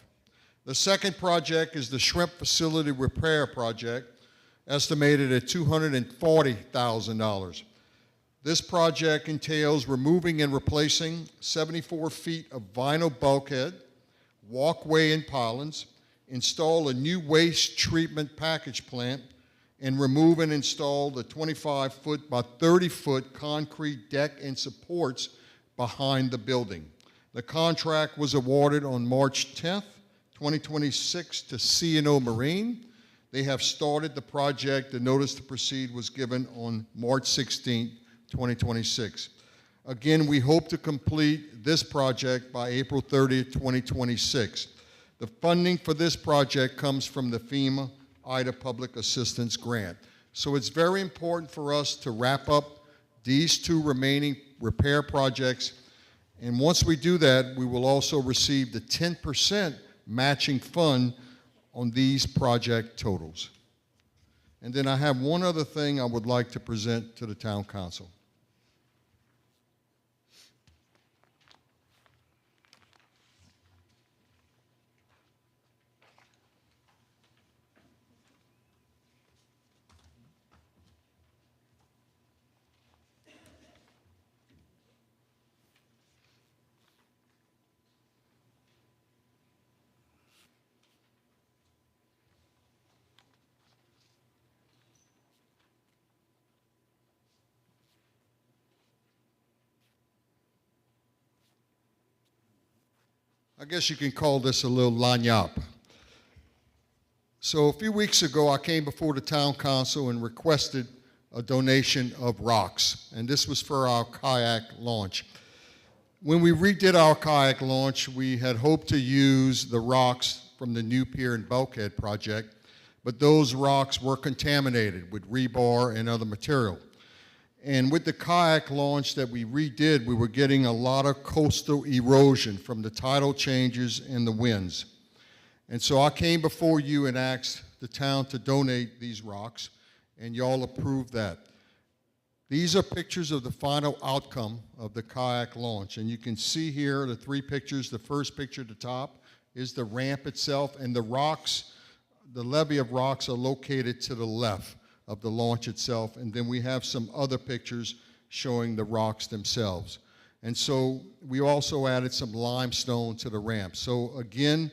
The second project is the shrimp facility repair project, estimated at $240,000. This project entails removing and replacing 74 feet of vinyl bulkhead, walkway, and pilings, install a new waste treatment package plant, and remove and install the 25-foot by 30-foot concrete deck and supports behind the building. The contract was awarded on March 10th, 2026 to C&O Marine. They have started the project. The notice to proceed was given on March 16th, 2026. Again, we hope to complete this project by April 30th, 2026. The funding for this project comes from the FEMA IDA Public Assistance Grant. So it's very important for us to wrap up these two remaining repair projects. And once we do that, we will also receive the 10% matching fund on these project totals. And then I have one other thing I would like to present to the Town Council. I guess you can call this a little lagniappe. So a few weeks ago, I came before the Town Council and requested a donation of rocks, and this was for our kayak launch. When we redid our kayak launch, we had hoped to use the rocks from the new pier and bulkhead project, but those rocks were contaminated with rebar and other material. And with the kayak launch that we redid, we were getting a lot of coastal erosion from the tidal changes and the winds. And so I came before you and asked the town to donate these rocks, and y'all approved that. These are pictures of the final outcome of the kayak launch, and you can see here the three pictures. The first picture at the top is the ramp itself, and the rocks, the levee of rocks are located to the left of the launch itself, and then we have some other pictures showing the rocks themselves. And so we also added some limestone to the ramp. So again,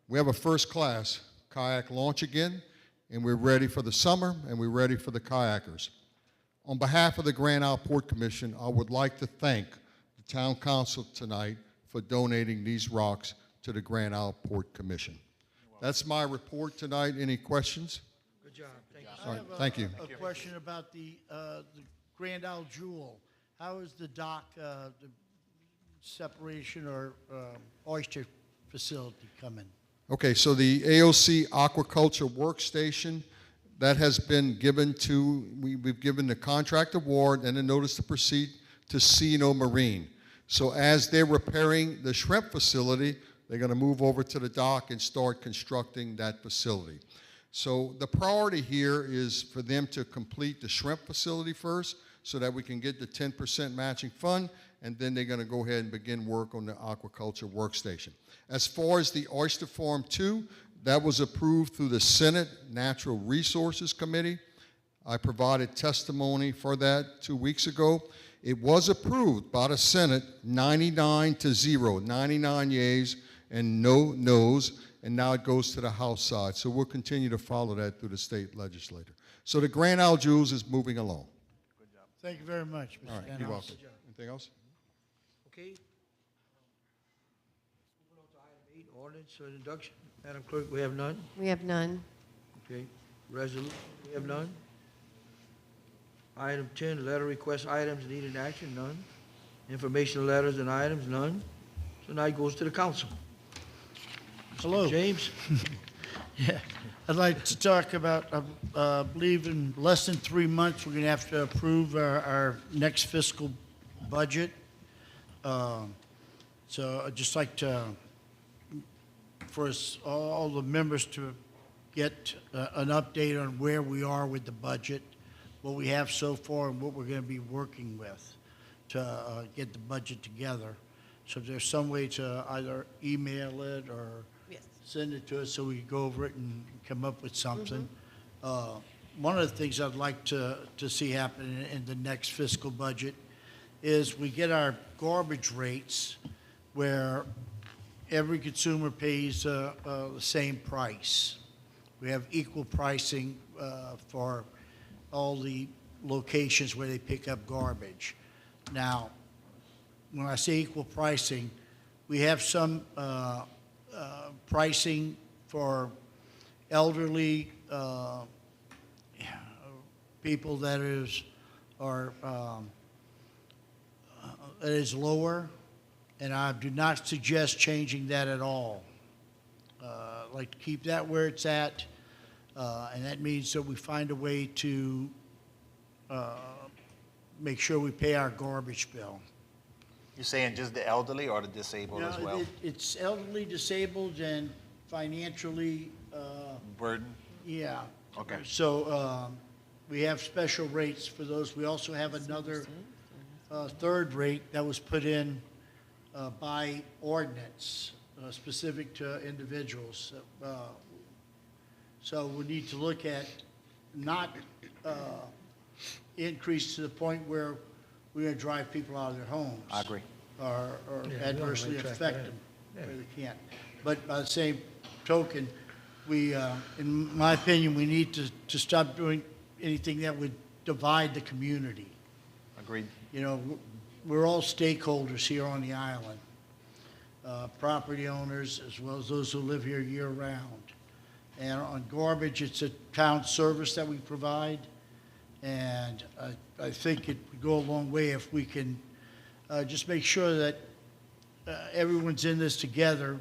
we have a first-class kayak launch again, and we're ready for the summer, and we're ready for the kayakers. On behalf of the Grand Isle Port Commission, I would like to thank the Town Council tonight for donating these rocks to the Grand Isle Port Commission. That's my report tonight. Any questions? Good job. Thank you. All right, thank you. A question about the Grand Isle Jewel. How is the dock, the separation or oyster facility coming? Okay, so the AOC Aquaculture Workstation, that has been given to, we've given the contract award and a notice to proceed to C&O Marine. So as they're repairing the shrimp facility, they're going to move over to the dock and start constructing that facility. So the priority here is for them to complete the shrimp facility first so that we can get the 10% matching fund, and then they're going to go ahead and begin work on the aquaculture workstation. As far as the Oyster Farm 2, that was approved through the Senate Natural Resources Committee. I provided testimony for that 2 weeks ago. It was approved by the Senate 99-0, 99 yeas and no noes, and now it goes to the House side. So we'll continue to follow that through the state legislature. So the Grand Isle Jewels is moving along. Thank you very much, Mr. All right, Stenhouse. you're welcome. Anything else? Okay. Moving on to item 8, ordinance or introduction. Madam Clerk, we have none. We have none. Okay. Resolution, we have none. Item 10, letter request items needed action, none. Informational letters and items, none. So now it goes to the council. Mr. Hello. James? Yeah, I'd like to talk about, I believe in less than 3 months, we're going to have to approve our next fiscal budget. So I'd just like to, for us, all the members to get an update on where we are with the budget, what we have so far, and what we're going to be working with to get the budget together. So if there's some way to either email it or send it to us so we can go over it and come up with something. One of the things I'd like to see happen in the next fiscal budget is we get our garbage rates where every consumer pays the same price. We have equal pricing for all the locations where they pick up garbage. Now, when I say equal pricing, we have some pricing for elderly people that is lower, and I do not suggest changing that at all. I'd like to keep that where it's at, and that means that we find a way to make sure we pay our garbage bill. You're saying just the elderly or the disabled as well? It's elderly, disabled, and financially, Burden? yeah. Okay. So we have special rates for those. We also have another third rate that was put in by ordinance, specific to individuals. So we need to look at not increase to the point where we're going to drive people out of their homes. I agree. Or adversely track affect that. them where they can't. But by the same token, we, in my opinion, we need to stop doing anything that would divide the community. Agreed. You know, we're all stakeholders here on the island, property owners as well as those who live here year-round. And on garbage, it's a town service that we provide, and I think it would go a long way if we can just make sure that everyone's in this together,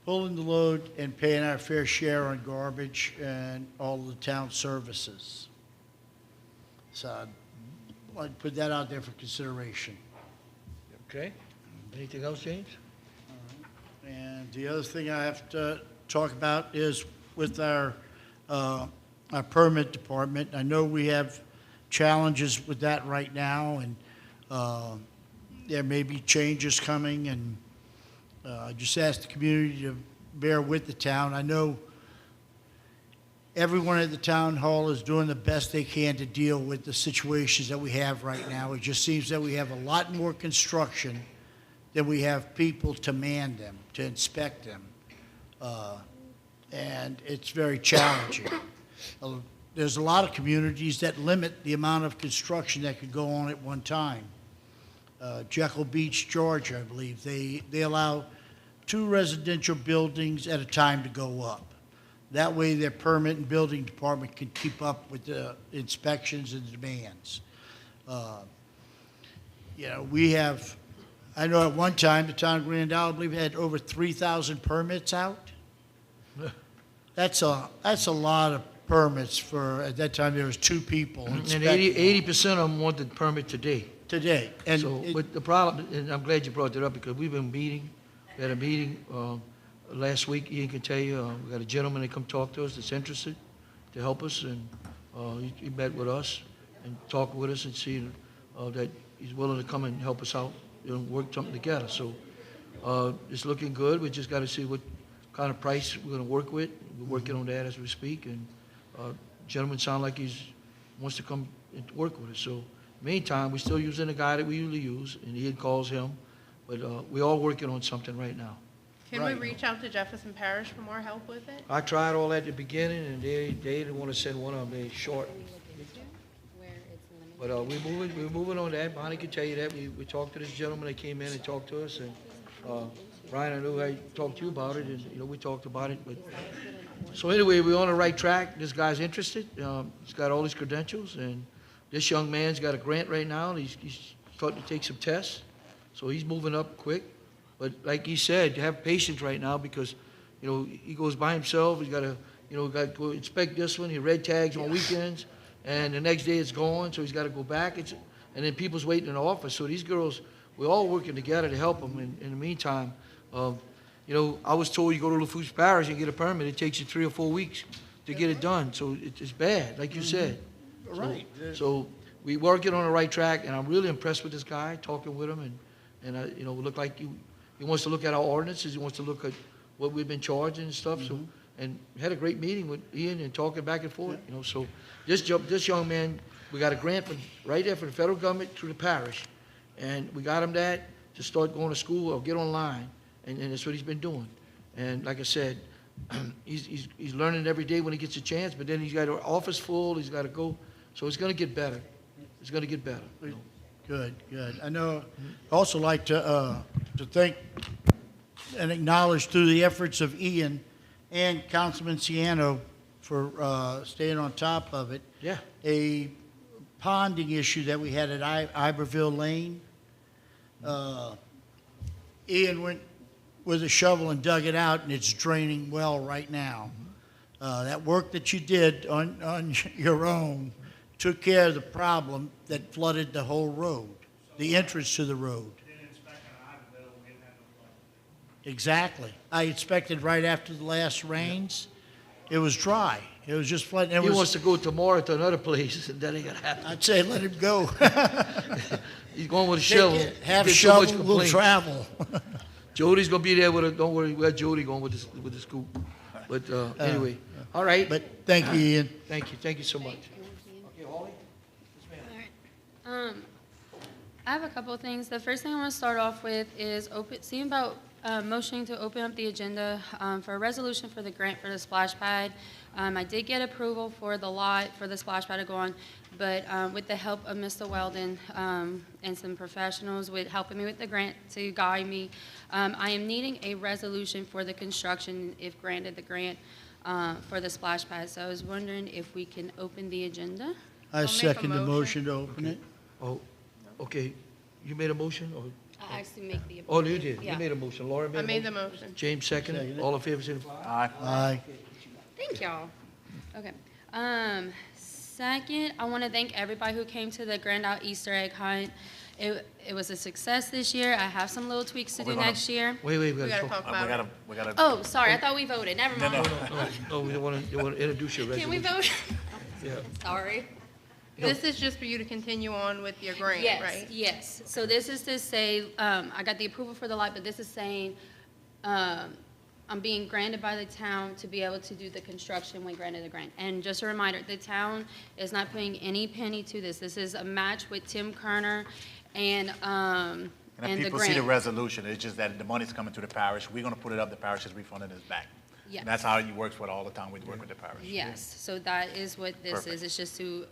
pulling the load and paying our fair share on garbage and all the town services. So I'd put that out there for consideration. Okay. Anything else, James? And the other thing I have to talk about is with our permit department. I know we have challenges with that right now, and there may be changes coming, and I just ask the community to bear with the town. I know everyone at the town hall is doing the best they can to deal with the situations that we have right now. It just seems that we have a lot more construction than we have people to man them, to inspect them. And it's very challenging. There's a lot of communities that limit the amount of construction that could go on at one time. Jekyll Beach, Georgia, I believe, they allow 2 residential buildings at a time to go up. That way their permit and building department can keep up with the inspections and demands. You know, we have, I know at one time, the town of Grand Isle, I believe, had over 3,000 permits out. That's a lot of permits for, at that time, there was 2 people And inspecting. 80% of them want the permit today. today. And So, it- but the problem, and I'm glad you brought that up, because we've been meeting, we had a meeting last week, Ian can tell you, we got a gentleman that come talk to us that's interested to help us, and he met with us and talked with us and see that he's willing to come and help us out, work something together. So it's looking good. We just got to see what kind of price we're going to work with. We're working on that as we speak, and gentleman sound like wants to come and work with us. So meantime, we're still using the guy that we usually use, and Ian calls him, but we're all working on something right now. Can we reach out to Jefferson Parish for more help with it? I tried all that at the beginning, and they didn't want to send one of them. They short. But we're moving on that. Bonnie can tell you that. We talked to this gentleman that came in and talked to us, and Brian, I know I talked to you about it, and we talked about it. But so anyway, we're on the right track. This guy's interested. He's got all his credentials, and this young man's got a grant right now, and he's starting to take some tests, so he's moving up quick. But like he said, have patience right now, because he goes by himself. He's got to got to go inspect this one. He red tags on weekends, and the next day it's gone, so he's got to go back. And then people's waiting in the office. So these girls, we're all working together to help them. In the meantime, I was told you go to Lafourche Parish and get a permit. It takes you 3 or 4 weeks to get it done. So it's bad, like you said. Right. So we're working on the right track, and I'm really impressed with this guy, talking with him, and we look like he wants to look at our ordinances. He wants to look at what we've been charging and stuff. So, and we had a great meeting with Ian and talking back and forth. So this young man, we got a grant right there from the federal government through the parish, and we got him that to start going to school or get online, and that's what he's been doing. And like I said, he's learning every day when he gets a chance. But then he's got an office full. He's got to go. So it's going to get better. It's going to get better. Good, good. I know, I also like to thank and acknowledge through the efforts of Ian and Councilman Ciano for staying on top of it. Yeah. A ponding issue that we had at Iberville Lane. Ian went with a shovel and dug it out, and it's draining well right now. That work that you did on your own took care of the problem that flooded the whole road, the entrance to the road. Exactly. I inspected right after the last rains. It was dry. It was just flooding. He wants to go tomorrow to another place, and that ain't gonna happen. I'd say let him go. He's going with a shovel. Half There's so much shovel will complaint. travel. Jody's gonna be there with a. Don't worry, we got Jody going with the scoop. But anyway, all right. But thank you, Ian. Thank you so much. Okay, Holly. I have a couple of things. The first thing I want to start off with is seeing about motioning to open up the agenda for a resolution for the grant for the splash pad. I did get approval for the lot for the splash pad to go on, but with the help of Mr. Weldon and some professionals with helping me with the grant to guide me, I am needing a resolution for the construction if granted the grant for the splash pad. So I was wondering if we can open the agenda. I second the motion to open it. Oh, okay. You made a motion, or? I actually make the. Oh, you did. Yeah. You made a motion. Laura made a I motion. made the motion. James seconded. All in favor, signify. Aye. Thank y'all. Okay. Second, I want to thank everybody who came to the Grand Out Easter egg hunt. It was a success this year. I have some little tweaks to do next year. Wait, we We gotta gotta talk. talk about it. We gotta. Oh, sorry. I thought we voted. Never mind. No, we don't want to introduce your Can we resolution. vote? Yeah. Sorry. This is just for you to continue on with your grant, Yes, right? yes. So this is to say, I got the approval for the lot, but this is saying, I'm being granted by the town to be able to do the construction when granted the grant. And just a reminder, the town is not putting any penny to this. This is a match with Tim Kerner and And the if people see the grant. resolution, it's just that the money's coming to the parish, we're gonna put it up, the parish is refunding us back. Yes. And that's how it works with all the time we work with the parish. Yes, so that is what this Perfect. is. It's just to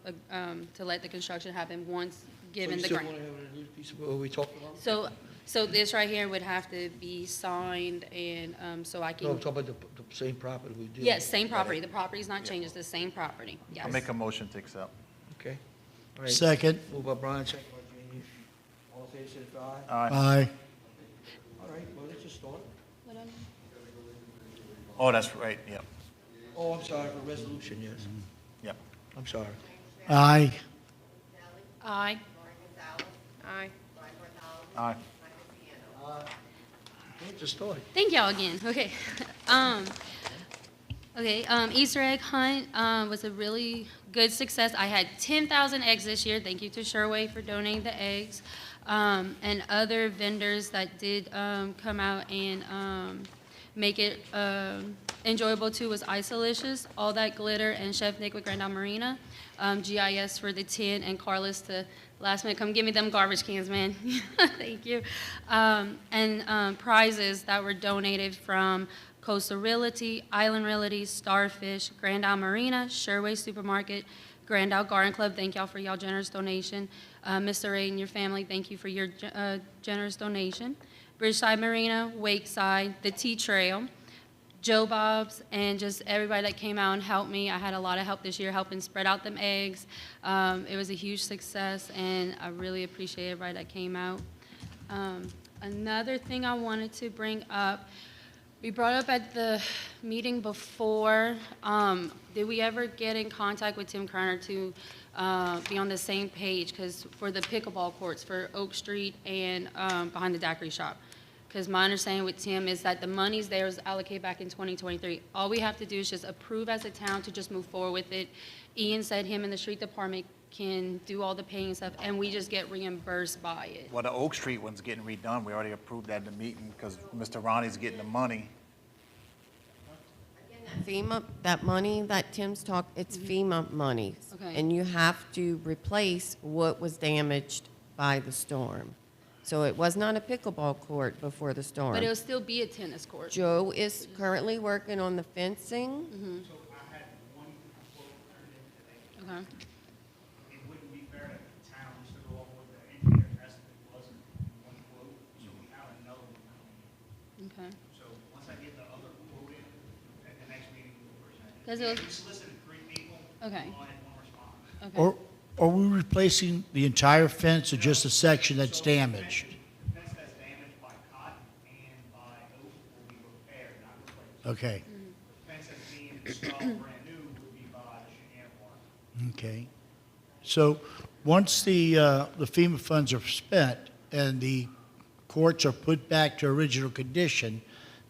let the construction happen once given So the you grant. still want to have a piece of what we talked about? So this right here would have to be signed and, so I No, can. I'm talking about the same property we did. Yes, same property. The property's not changed. It's the same property. Yes. I'll make a motion to accept. Okay. All right. Second. Moved by Brian, second by Jamie. All in favor, signify. Aye. All right, well, let's just start. Oh, that's right, yep, Oh, I'm sorry, for resolution, yes. yep. I'm sorry. Aye. Aye. Aye. Aye. Just started. Thank y'all again. Okay. Easter egg hunt was a really good success. I had 10,000 eggs this year. Thank you to Sherway for donating the eggs. And other vendors that did come out and make it enjoyable too was Isolicious, All That Glitter, and Chef Nick with Grand Isle Marina. GIS for the 10, and Carlos to last minute, come give me them garbage cans, man. Thank you. And prizes that were donated from Coastal Realty, Island Realty, Starfish, Grand Isle Marina, Sherway Supermarket, Grand Isle Garden Club. Thank y'all for y'all generous donation. Mr. Ray and your family, thank you for your generous donation. Bridgeside Marina, Wakeside, the Tea Trail, Joe Bob's, and just everybody that came out and helped me. I had a lot of help this year helping spread out them eggs. It was a huge success, and I really appreciate everybody that came out. Another thing I wanted to bring up, we brought up at the meeting before, did we ever get in contact with Tim Kerner to be on the same page? Because for the pickleball courts for Oak Street and behind the daiquiri shop. Because my understanding with Tim is that the monies there was allocated back in 2023. All we have to do is just approve as a town to just move forward with it. Ian said him and the street department can do all the paying stuff, and we just get reimbursed by it. Well, the Oak Street one's getting redone. We already approved that in the meeting because Mr. Ronnie's getting the money. FEMA, that money that Tim's talked, it's FEMA money. Okay. And you have to replace what was damaged by the storm. So it was not a pickleball court before the storm. But it'll still be a tennis court. Joe is currently working on the fencing. Mhm. So I had one quote turned in today. Okay. It wouldn't be fair that the town was to go off what the engineer's estimate wasn't one quote, so we have another one coming in. Okay. So once I get the other quote in, at the next meeting, we'll present it. 'Cause it was- We solicited 3 people. Okay. We only had 1 respond. Okay. Or are we replacing the entire fence or just a section that's damaged? The fence that's damaged by cotton and by oak will be repaired, not replaced. Okay, The fence that's being installed brand new would be by the Cheyenne Park. okay. So, once the FEMA funds are spent and the courts are put back to original condition,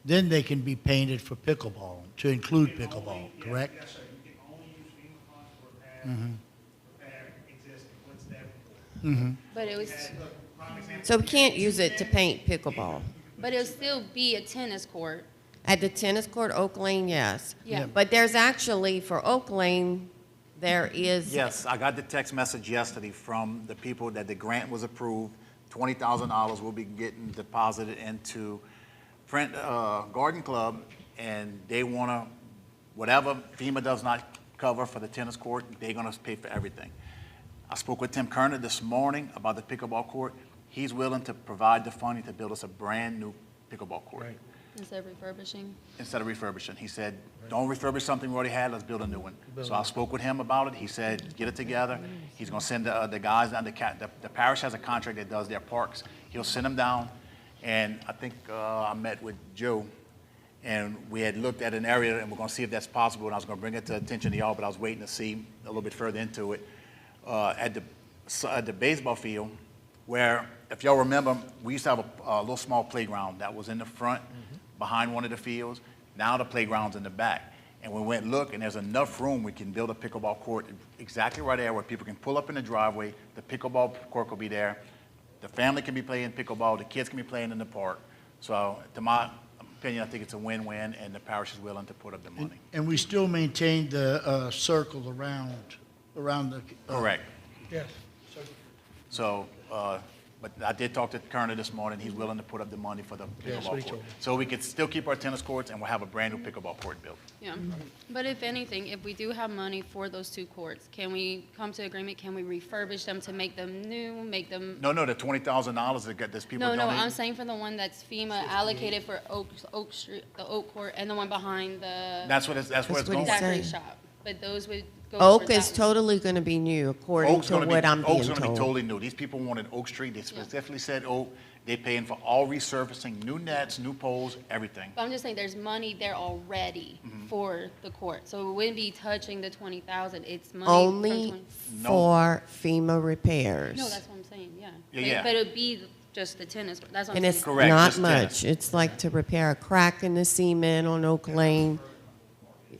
then they can be painted for pickleball, to include pickleball, correct? Yes, sir, you can only use FEMA funds to Mm-hmm. repair existing, what's there. Mm-hmm. But it was, Prime example, So we can't use it to paint pickleball. but it'll still be a tennis court. At the tennis court, Oak Lane, yes. Yeah. But there's actually, for Oak Lane, there is. Yes, I got the text message yesterday from the people that the grant was approved. $20,000 will be getting deposited into Garden Club, and they want to, whatever FEMA does not cover for the tennis court, they're going to pay for everything. I spoke with Tim Kerner this morning about the pickleball court. He's willing to provide the funding to build us a brand-new pickleball court. Right. Instead of refurbishing. Instead of refurbishing. He said, don't refurbish something we already had, let's build a new one. So I spoke with him about it. He said, get it together. He's going to send the guys down, the parish has a contract that does their parks. He'll send them down. And I think I met with Joe, and we had looked at an area, and we're going to see if that's possible, and I was going to bring it to attention to y'all, but I was waiting to see a little bit further into it. At the baseball field, where, if y'all remember, we used to have a little small playground that was in the front, behind one of the fields. Now the playground's in the back. And we went and looked, and there's enough room, we can build a pickleball court exactly right there where people can pull up in the driveway, the pickleball court will be there, the family can be playing pickleball, the kids can be playing in the park. So, to my opinion, I think it's a win-win, and the parish is willing to put up the money. And we still maintain the circle around the. Correct. Yes. So, but I did talk to Kerner this morning. He's willing to put up the money for the Yeah, that's what he pickleball told court. me. So we could still keep our tennis courts, and we'll have a brand-new pickleball court built. Yeah. But if anything, if we do have money for those 2 courts, can we come to agreement? Can we refurbish them to make them new, make them? No, the $20,000 that got this people No, donated. I'm saying for the one that's FEMA allocated for Oak Street, the Oak Court, and the one behind the That's where it's That's what going. he daiquiri saying. shop. But those would go Oak for is that totally going to be new, according Oak's to gonna be, what I'm being Oak's gonna be told. totally new. These people wanted Oak Street. They specifically said Oak. They paying for all resurfacing, new nets, new poles, everything. But I'm just saying, there's money there already for the court, so it wouldn't be touching the 20,000. It's money from Only 20. No. for FEMA repairs. No, that's what I'm saying. saying, yeah. Yeah, yeah. But it'd be just the tennis, that's what I'm And saying. it's Correct, not just tennis. much. It's like to repair a crack in the cement on Oak Lane,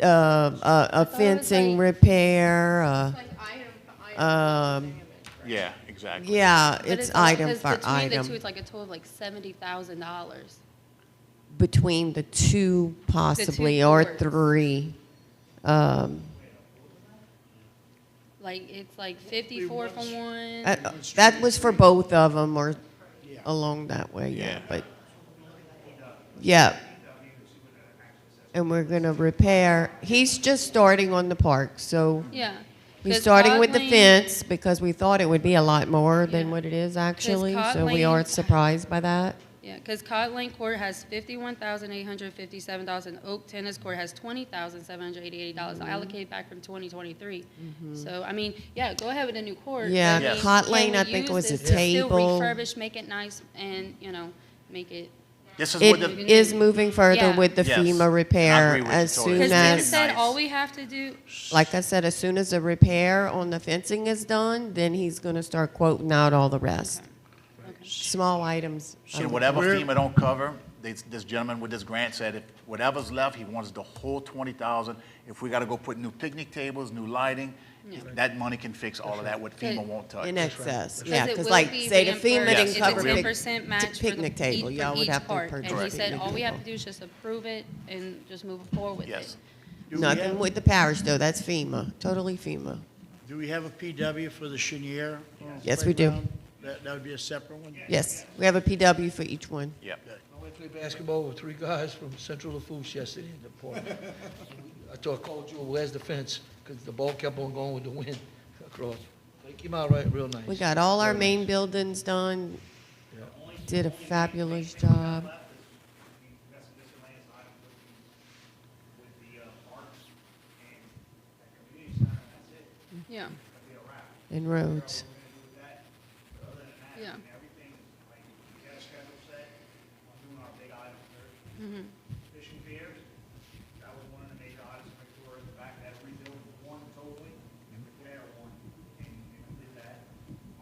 a fencing like- repair, Like item to item damage. Yeah, exactly. yeah, But it's all- item 'cause for between the item. two, it's like a total of like $70,000. Between the two possibly, or courts. three. Like, it's like 54 for one. That was for both of them, or along that way, yeah, Yeah. but, yeah. And we're gonna repair, he's just starting on the park, so Yeah. he's 'Cause starting with the Cod Lane- fence, because we thought it would be a lot more than Yeah. what it is actually, Cod so we Lane- aren't surprised by that. Yeah, because Cod Lane Court has $51,857, and Oak Tennis Court has $20,788 Mm-hmm. allocated back from 2023. So, I mean, yeah, go ahead with a new court. Yeah, but I mean, Cod can Lane, we I think, use was a this to Still table. refurbish, make it nice, and, make it, This is what It the, is moving further Yeah. with the Yes. FEMA I repair agree with you as totally. soon because Make Tim it as, said nice. all we have to do, like I said, as soon as the repair on the fencing is done, then he's gonna start quoting out all the rest. Small items. shit, whatever FEMA don't cover, this gentleman with this grant said if whatever's left, he wants the whole 20,000. If we gotta go put new picnic tables, new lighting, that money can fix all of that, what FEMA won't touch. In excess, because yeah, it because will like, be say the FEMA reimbursed. didn't It's a cover 10% match for the- picnic table, for y'all would each have to part. purchase. And he said, picnic all we have table. to do is just approve it and just move forward with it. Yes. Nothing with the parish though, that's FEMA, totally FEMA. Do we have a PW for the Chenier? Yes, we do. playground? That would be a separate one? Yes, we have a PW for each one. Yep. I went to play basketball with three guys from Central Lafourche yesterday in the park. I called you, where's the fence? Because the ball kept on going with the wind across. They came out right, real nice. We got all our Very main nice. buildings done, Yeah. did a fabulous job. Yeah, And roads. yeah. Mhm. Fishing piers, that was one of the major items to make sure the back had rebuilt one totally and repair one and complete that.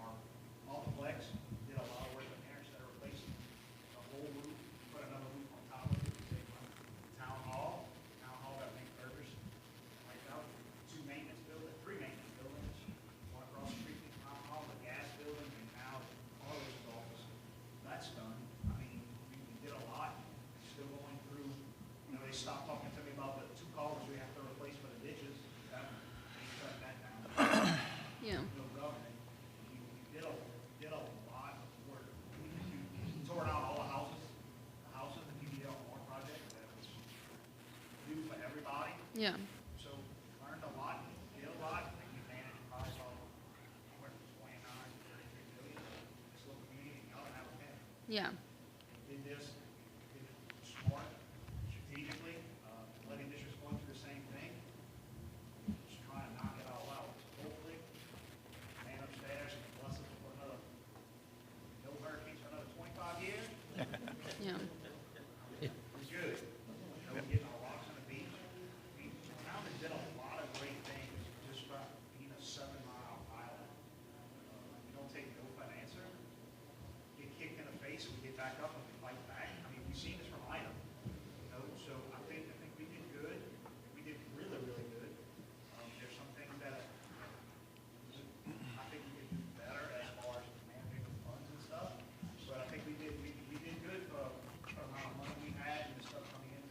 Our multiplex did a lot of work in there instead of replacing the whole roof, put another roof on top of it. Town hall got refurbished, like out, three maintenance buildings, one across the street from town hall, the gas building, and now Carlos' office. That's done. I mean, we did a lot. Still going through, they stopped talking to me about the two culverts we have to replace for the ditches. They shut that down. Yeah. No government. We did a lot of work. We tore down all the houses, the PDL one project that was new for everybody. Yeah. So learned a lot, did a lot, and we managed probably about anywhere from 29 to 33 million. This little community, y'all don't have a penny. Yeah. Did this, did it smart, strategically, letting districts going through the same thing. Just trying to knock it all out. Hopefully, man upstairs, bless us for another, no hurricanes for another 25 years. Yeah. It's good. We're getting our rocks on the beach. Mountain did a lot of great things just by being a 7-mile island. We don't take no for an answer. Get kicked in the face, we get back up and we fight back. I mean, we've seen this from Ida, so I think we did good. We did really, really good. There's some things that I think we could do better as far as managing the funds and stuff. But I think we did good for the amount of money we had and the stuff coming in.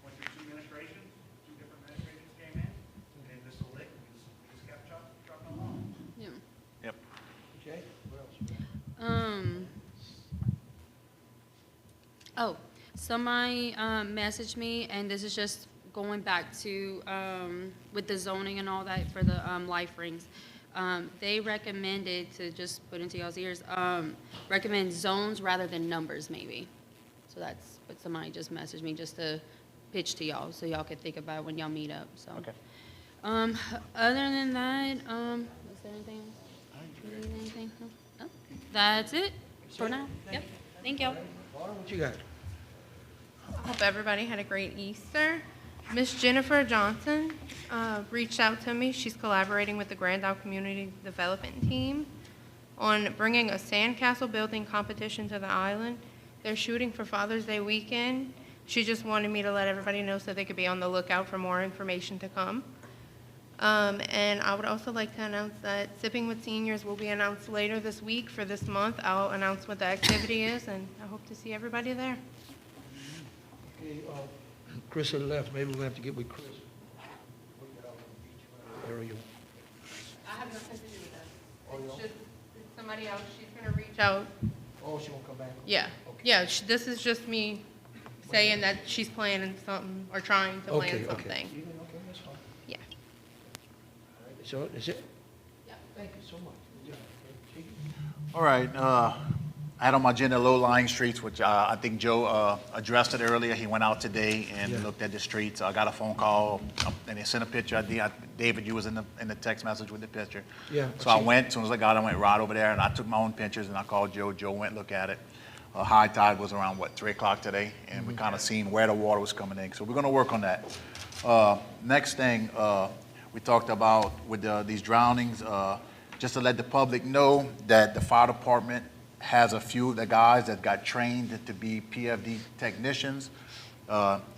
Went through two administrations, two different administrations came in, and then just a lick, we just kept trucking along. Yeah. Yep. Okay, what else? Oh, somebody messaged me, and this is just going back to with the zoning and all that for the life rings. They recommended, to just put into y'all's ears, recommend zones rather than numbers maybe. So that's what somebody just messaged me, just to pitch to y'all, so y'all could think about it when y'all meet up, so. Okay. Other than that, is there anything else? You need anything? No? No? That's it for now. Yep. Thank y'all. Laura, what you got? I hope everybody had a great Easter. Miss Jennifer Johnson reached out to me. She's collaborating with the Grand Isle Community Development Team on bringing a sandcastle building competition to the island. They're shooting for Father's Day weekend. She just wanted me to let everybody know so they could be on the lookout for more information to come. And I would also like to announce that Sipping with Seniors will be announced later this week for this month. I'll announce what the activity is, and I hope to see everybody there. Okay, Chris had left, maybe we'll have to get with Chris. Area. I have nothing to do with that. It's just somebody else. She's going to reach out. Oh, she won't come back? Yeah. Yeah, this is just me saying that she's planning something or trying to Okay, plan okay. something. Okay, that's fine. Yeah. So, is it? Yeah. Thank you so much. Good job. Okay, Chief? All right, I had on my agenda low-lying streets, which I think Joe addressed it earlier. He went out today and Yeah. looked at the streets. I got a phone call, and they sent a picture. David, you was in the text message with the picture. Yeah. So I went, as soon as I got it, I went right over there, and I took my own pictures, and I called Joe. Joe went and looked at it. High tide was around, 3 o'clock today, and we kind of seen where the water was coming in. So we're going to work on that. Next thing, we talked about with these drownings, just to let the public know that the fire department has a few of the guys that got trained to be PFD technicians.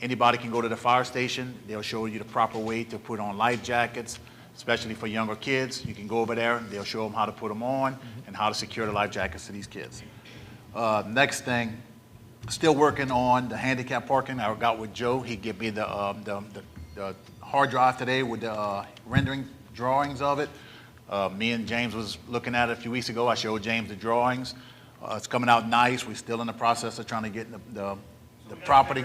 Anybody can go to the fire station. They'll show you the proper way to put on life jackets, especially for younger kids. You can go over there, and they'll show them how to put them on and how to secure the life jackets to these kids. Next thing, still working on the handicap parking. I got with Joe. He gave me the hard drive today with the rendering drawings of it. Me and James was looking at it a few weeks ago. I showed James the drawings. It's coming out nice. We're still in the process of trying to get the property,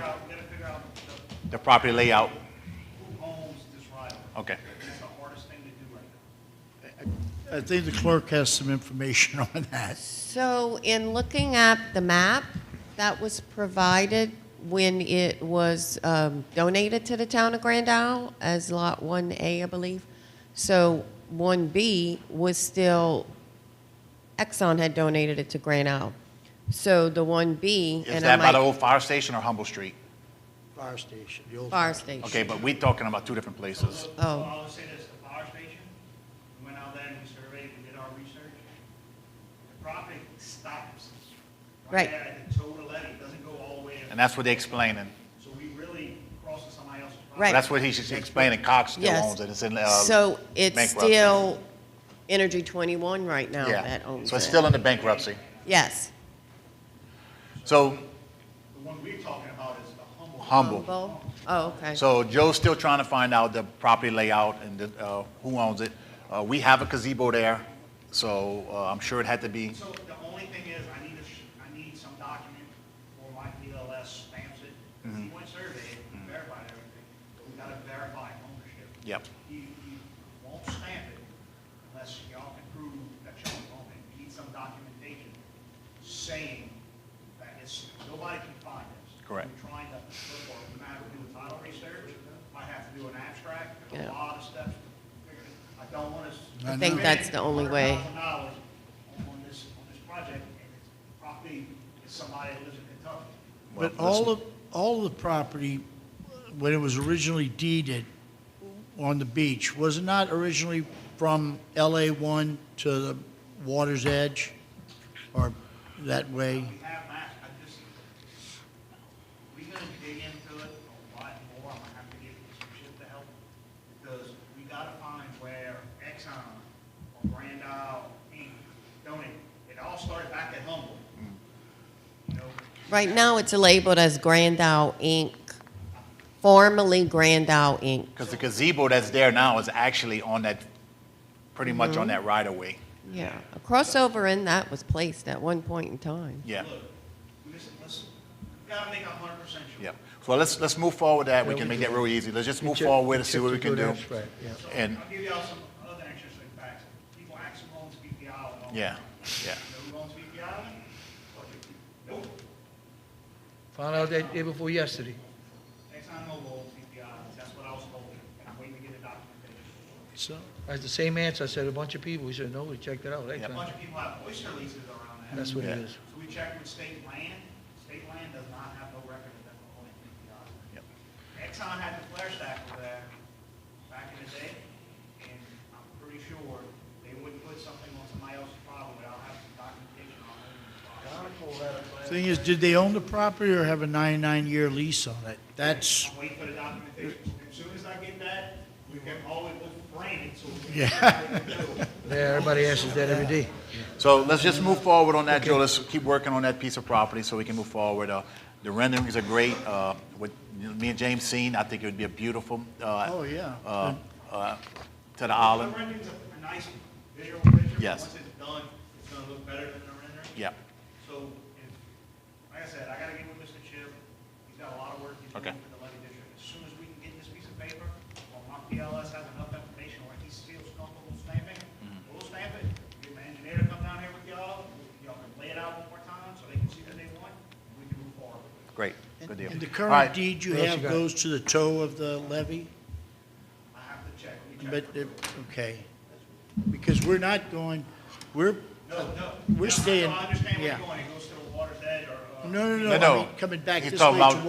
the property layout. Who owns this right? Okay. It's the hardest thing to do right now. I think the clerk has some information on that. So in looking at the map that was provided when it was donated to the town of Grand Isle as Lot 1A, I believe. So 1B was still, Exxon had donated it to Grand Isle. So the 1B, Is and that I by the might, old fire station or Humble Street? Fire station, the old fire station. Okay, but we're talking about two different places. Oh. I'll say this, the fire station, we went out there and we surveyed, we did our research. The property stops. Right. There at the toe of the levee, it doesn't go all the way. And that's what they're explaining. So we really crossing somebody else's property. Right. That's what he's explaining. Cox still Yes. owns it. It's in So it's bankruptcy. still Energy 21 right now that owns it. So it's still in the bankruptcy. Yes. So The one we're talking about is the Humble. Humble. Oh, okay. So Joe's still trying to find out the property layout and who owns it. We have a gazebo there, so I'm sure it had to be. So the only thing is, I need some document, or my PLS stamps it. He went survey it, verified everything, but we gotta verify ownership. Yep. He won't stamp it unless y'all can prove that y'all own it. You need some documentation saying that nobody can find this. Correct. We're trying to, or we might have to do a title research, might have to do an abstract, Yeah. a lot of steps. I don't want us. I think that's the only way. $100,000 on this project, and it's property is somebody that lives in Kentucky. But Well, all of the property, when it was originally deeded on the beach, was it not originally from LA1 to the water's edge? Or that way? We have maps, we're gonna dig into it a lot more, I'm gonna have to get some shit to help, because we gotta find where Exxon or Grand Isle Inc. donated. It all started back at Humble. You know, Right now, it's labeled as Grand Isle Inc., formerly Grand Isle Inc. Because the gazebo that's there now is actually on that, pretty much on that right of way. Yeah, a crossover in that was placed at one point in time. Yeah. listen, we gotta make 100% sure. Yep. So let's move forward with that. We can make that real easy. Let's just move forward with it, see what we can do. Abstract, yeah. And, I'll give y'all some other interesting facts. People ask who owns VP Island. yeah, yeah. You know who owns VP Island? Nope. Found out that day before yesterday. ExxonMobil owns VP Island. That's what I was told, and I'm waiting to get the documentation. So, That's the same answer. I said a bunch of people. We said, no, we checked it out. A Exxon. bunch of people have oyster leases around that. That's what it Yeah. is. So we checked with state land. State land does not have no record of them owning VP Island. Yep. Exxon had the flare stack over there back in the day, and I'm pretty sure they wouldn't put something on somebody else's property without having Thing is, did they own the property or have a 99-year lease on it? That's, I'm waiting for the documentation. As soon as I get that, we can always look for it, so we can. yeah. Yeah, everybody asks that every day. So let's just move forward on that, Joe. Let's keep working on that piece of property so we can move forward. The renderings are great. What me and James seen, I think it would be a beautiful, Oh, yeah. to the island. The renderings are nice visual picture. Yes. Once it's done, it's gonna look better than the rendering. Yeah. So, like I said, I gotta get with Mr. Chip. He's got a lot of work he's doing Okay. for the levy district. As soon as we can get this piece of paper, or my PLS has enough information where he feels comfortable stamping, we'll stamp it. Get my engineer to come down here with y'all. Y'all can lay it out one more time so they can see what they want, and we can move forward. Great. Good deal. And the All right. current deed you What else have you got? goes to the toe of the levee? I have to check. Let me check. But, okay. Because we're not going, we're, No. we're staying, I understand where yeah. you're going. It goes to the water's edge or. No, No, I no. mean, coming back He's this talking way about-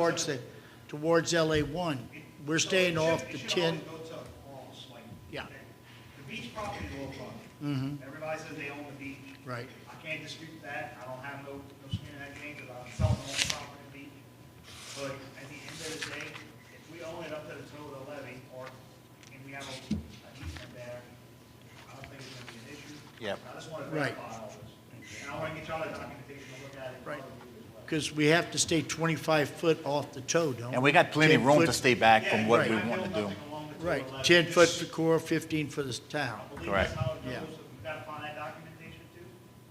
towards LA1. We're staying off the 10, Go to Corals, like, yeah, the beach property is all private. mm-hmm, Everybody says they own the beach. right. I can't dispute that. I don't have no skin in that game because I'm selling all the property beach. But at the end of the day, if we own it up to the toe of the levee and we have a easement there, I don't think it's gonna be an issue. Yep. I just want to Right. verify all this. And I want to get y'all the documentation to look at it. Right. Because we have to stay 25 foot off the toe, don't we? And we got plenty of 10 room foot- to stay back from what we I want to feel do. nothing along the toe of Right, the levee. 10 foot for core, 15 for the town. I believe Correct. that's how it goes. Yeah. So we've got to find that documentation too,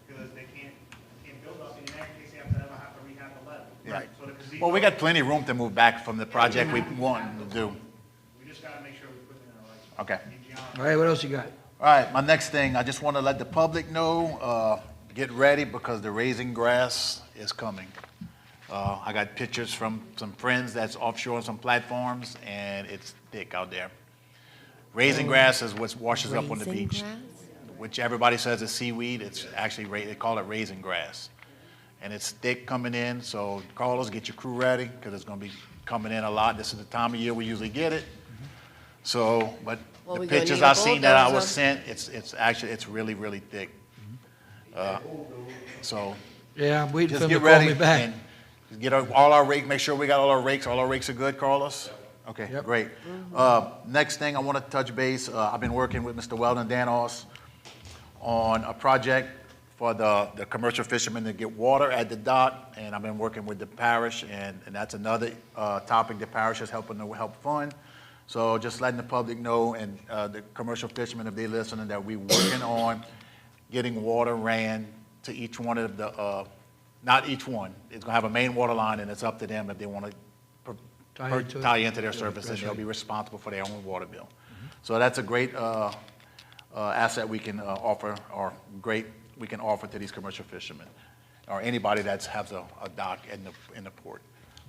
because they can't build up in there in case they have to ever have to rehab the levee. Right. So the gazebo. Well, we got plenty of room to move back from the project we want to do. We just got to make sure we put it in the right spot. Okay. Get Gianna. All right, what else you got? All right, my next thing, I just want to let the public know, get ready because the raising grass is coming. I got pictures from some friends that's offshore on some platforms, and it's thick out there. Raising grass is what washes up on the Raising beach, grass? which everybody says is seaweed. It's actually, they call it raising grass. And it's thick coming in, so Carlos, get your crew ready because it's going to be coming in a lot. This is the time of year we usually get it. So, but Well, the we gonna pictures need a I seen that I was bulldozer. sent, it's actually, it's really, really thick. So Yeah, I'm waiting for just him to get call ready me back. and get all our rakes, make sure we got all our rakes. All our rakes are good, Carlos? Okay, Yep. great. Next thing, I want to touch base, I've been working with Mr. Weldon Danos on a project for the commercial fishermen to get water at the dock, and I've been working with the parish, and that's another topic the parish is helping to help fund. So just letting the public know, and the commercial fishermen, if they're listening, that we're working on getting water ran to each one of the, not each one, it's gonna have a main water line, and it's up to them if they wanna Tie into it. tie into their Yeah, service, and that's they'll right. be responsible for their own water bill. So that's a great asset we can offer, or great we can offer to these commercial fishermen, or anybody that has a dock in the port.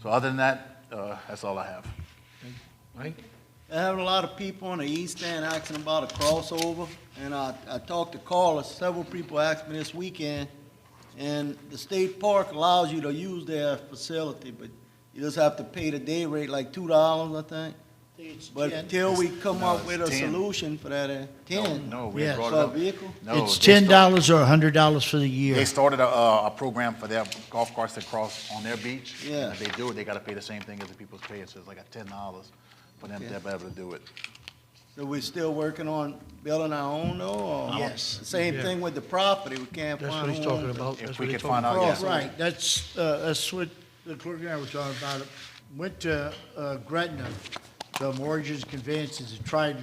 So other than that, that's all I have. Mike? I have a lot of people on the east end asking about a crossover, and I talked to Carlos, several people asked me this weekend, and the state park allows you to use their facility, but you just have to pay the day rate, like $2, I think. But until we come No, up with a it's 10. solution for that, 10? No, we Yeah. brought it For a up. vehicle? No, It's they $10 or $100 for the year. They started a program for their golf carts to cross on their beach. Yeah. And if they do it, they gotta pay the same thing as the people pay. So it's like a $10 for them to Okay. be able to do it. So we're still working on building our own though, or? Yes. Same Yeah. thing with the property, we can't That's find what he's who talking owns it. about. If That's we what he's could talking find out, about. yeah. Right, that's what the clerk and I were talking about. Went to Gretna, the mortgages, conveyances, and tried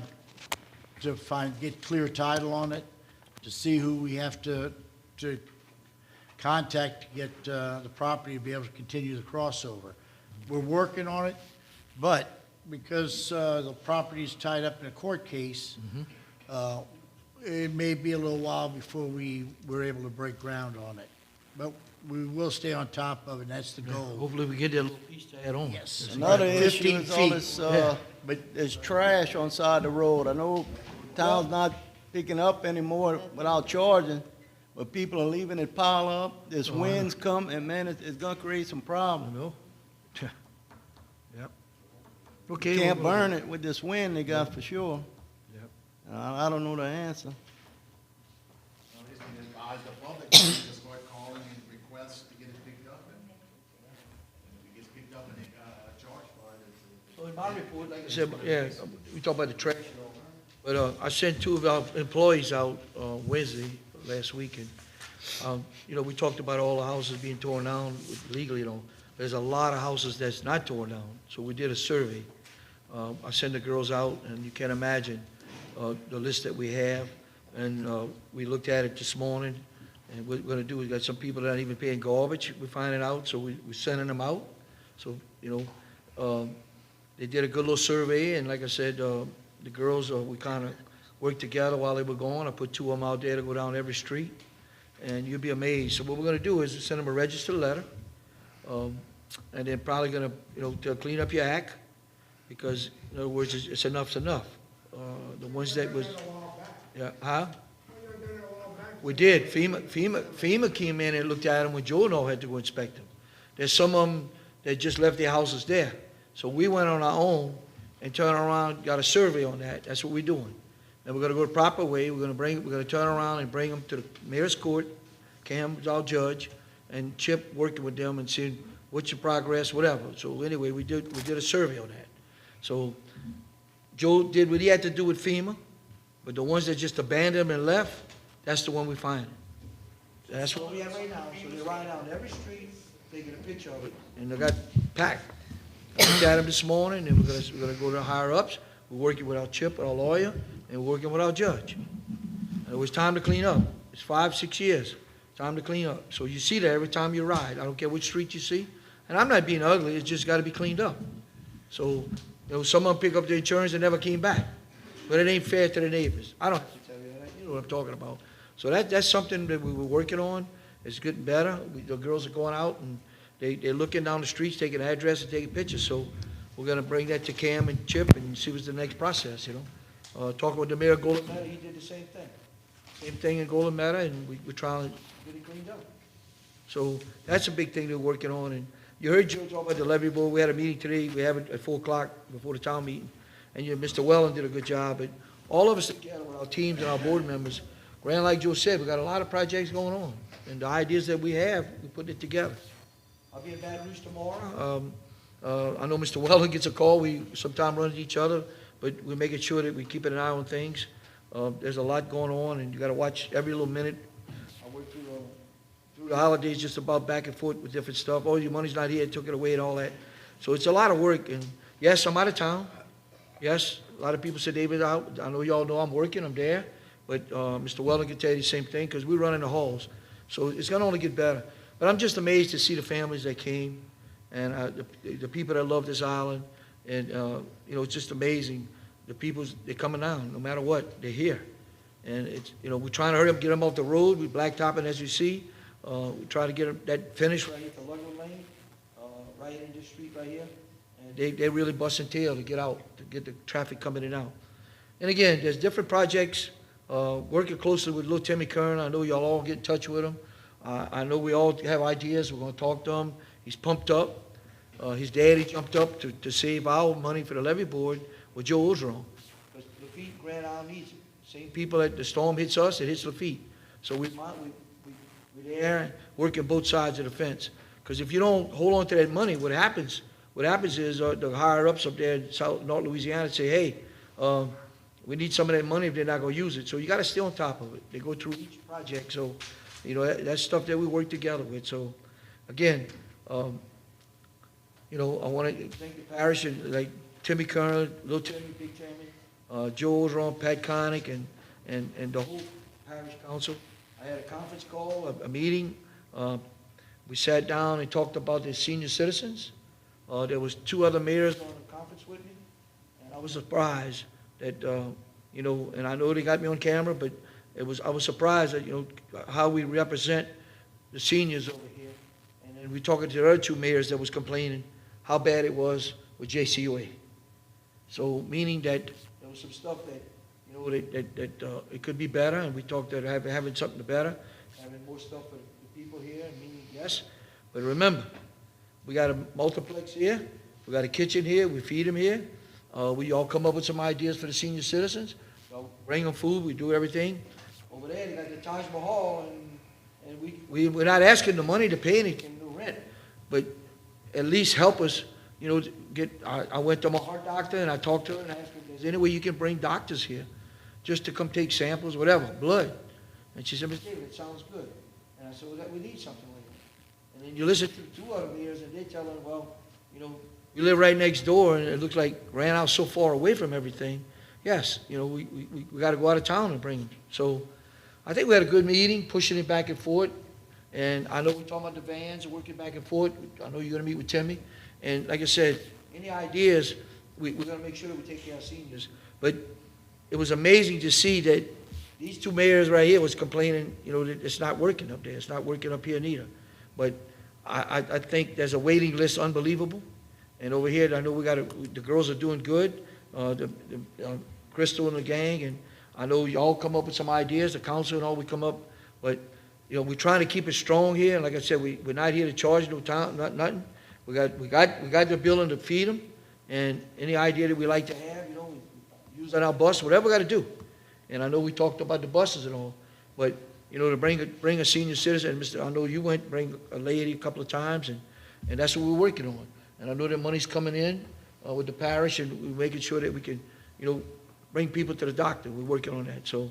to get clear title on it, to see who we have to contact to get the property to be able to continue the crossover. We're working on it, but because the property's tied up in a court case, it may be a little while before we're able to break ground on it. But we will stay on top of it, and that's the goal. Hopefully we get that little piece to add on. Yes. Another issue 15 is all feet. this, Yeah. but there's trash on side the road. I know town's not picking up anymore without charging, but people are leaving it pile up. There's winds come, and man, it's gonna create some You problems. know? Yep. Okay. Can't we'll- burn it with this wind they got for sure. Yep. I don't know the answer. Advise the public to start calling and request to get it picked up, and in my report, like I said, yeah, we talk about the trash. But I sent two of our employees out Wednesday, last week, and, we talked about all the houses being torn down legally, There's a lot of houses that's not torn down, so we did a survey. I sent the girls out, and you can imagine the list that we have, and we looked at it this morning, and what we're gonna do, we got some people that aren't even paying garbage, we're finding out, so we're sending them out. So, they did a good little survey, and like I said, the girls, we kind of worked together while they were gone. I put two of them out there to go down every street, and you'll be amazed. So what we're gonna do is send them a registered letter, and then probably gonna, to clean up your act, because, in other words, it's enough's enough. The ones that was, yeah, huh? We did. FEMA came in and looked at them when Joe and all had to go inspect them. There's some of them that just left their houses there. So we went on our own and turned around, got a survey on that. That's what we're doing. And we're gonna go the proper way. We're gonna turn around and bring them to the mayor's court. Cam's our judge, and Chip working with them and seeing what's your progress, whatever. So anyway, we did a survey on that. So Joe did what he had to do with FEMA, but the ones that just abandoned and left, that's the one we find. That's what we have right now. So they're riding down every street, taking a picture of it, and they got packed. I looked at them this morning, and we're gonna go to the higher ups. We're working with our Chip, our lawyer, and we're working with our judge. And it was time to clean up. It's 5, 6 years. Time to clean up. So you see that every time you ride. I don't care which street you see. And I'm not being ugly. It's just got to be cleaned up. So, some of them pick up their insurance and never came back. But it ain't fair to the neighbors. I don't have to tell you that. You know what I'm talking about. So that's something that we were working on. It's getting better. The girls are going out, and they're looking down the streets, taking address and taking pictures. So we're going to bring that to Cam and Chip and see what's the next process, Talking with the mayor of Golden Meadow, he did the same thing. Same thing in Golden Meadow, and we're trying to get it cleaned up. So that's a big thing they're working on. And you heard Joe talk about the levy board. We had a meeting today. We have it at 4 o'clock before the town meeting. And Mr. Wellen did a good job. But all of us together with our teams and our board members, Grand, like Joe said, we got a lot of projects going on. And the ideas that we have, we put it together. I'll be in Baton Rouge tomorrow. I know Mr. Wellen gets a call. We sometimes run into each other, but we're making sure that we keep an eye on things. There's a lot going on, and you got to watch every little minute. I worked through the holidays just about back and forth with different stuff. Oh, your money's not here, took it away and all that. So it's a lot of work. And yes, I'm out of town. Yes, a lot of people said David's out. I know y'all know I'm working, I'm there. But Mr. Weldon can tell you the same thing, because we run in the halls. So it's going to only get better. But I'm just amazed to see the families that came, and the people that love this island. And, it's just amazing. The people, they're coming down, no matter what, they're here. And it's, we're trying to hurry up, get them off the road. We're blacktopping, as you see. We try to get that finished right here at the Ludlow Lane, right in this street right here. And they're really busting tail to get out, to get the traffic coming in and out. And again, there's different projects, working closely with little Timmy Kern. I know y'all all get in touch with him. I know we all have ideas. We're going to talk to him. He's pumped up. His daddy jumped up to save our money for the levy board. Well, Joe Ogeron, because Lafitte, Grand Isle needs it. Same people that the storm hits us, it hits Lafitte. So we're there working both sides of the fence. Because if you don't hold on to that money, what happens is the higher ups up there in North Louisiana say, hey, we need some of that money if they're not going to use it. So you got to stay on top of it. They go through each project. So, that's stuff that we work together with. So, again, I want to thank the parish and like Timmy Kerner, Little Timmy, Big Timmy, Joe Ogeron, Pat Connick, and the whole parish council. I had a conference call, a meeting. We sat down and talked about the senior citizens. There was 2 other mayors on the conference with me, and I was surprised that, and I know they got me on camera, but I was surprised that, how we represent the seniors over here. And then we talking to the other 2 mayors that was complaining how bad it was with JCOA. So meaning that there was some stuff that, that it could be better, and we talked that having something better, having more stuff for the people here, meaning yes. But remember, we got a multiplex here, we got a kitchen here, we feed them here. We all come up with some ideas for the senior citizens. Bring them food, we do everything. Over there, they got the Taj Mahal, and we're not asking the money to pay anything, no rent, but at least help us, you know, I went to my heart doctor and I talked to her and I asked her, is there any way you can bring doctors here just to come take samples, whatever, blood? And she said, Mr. David, it sounds good. And I said, well, we need something like that. And then you listen to two other mayors and they tell her, well, you know, we live right next door and it looks like Grand Isle's so far away from everything. Yes, you know, we got to go out of town and bring them. So I think we had a good meeting, pushing it back and forth. And I know we're talking about the vans and working back and forth. I know you're going to meet with Timmy. And like I said, any ideas, we're going to make sure that we take care of seniors. But it was amazing to see that these two mayors right here was complaining, you know, that it's not working up there. It's not working up here neither. But I think there's a waiting list unbelievable. And over here, I know the girls are doing good, Crystal and the gang, and I know y'all come up with some ideas, the council and all, we come up, but, you know, we're trying to keep it strong here, and like I said, we're not here to charge no town, nothing. We got the building to feed them, and any idea that we like to have, you know, we use on our bus, whatever we got to do. And I know we talked about the buses and all, but, you know, to bring a senior citizen, I know you bring a lady a couple of times, and that's what we're working on. And I know that money's coming in with the parish, and we're making sure that we can, you know, bring people to the doctor. We're working on that. So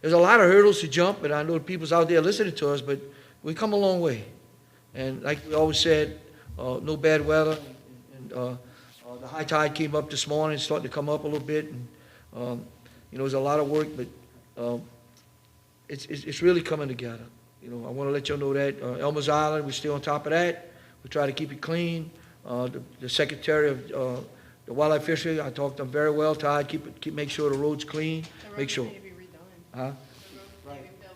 there's a lot of hurdles to jump, and I know people's out there listening to us, but we come a long way. And like we always said, no bad weather. And the high tide came up this morning, it's starting to come up a little bit. And, you know, there's a lot of work, but it's really coming together. You know, I want to let y'all know that. Elmer's Island, we're still on top of that. We try to keep it clean. The Secretary of the Wildlife Fishery, I talked to him very well. Todd, make sure the road's clean. Make sure. Huh?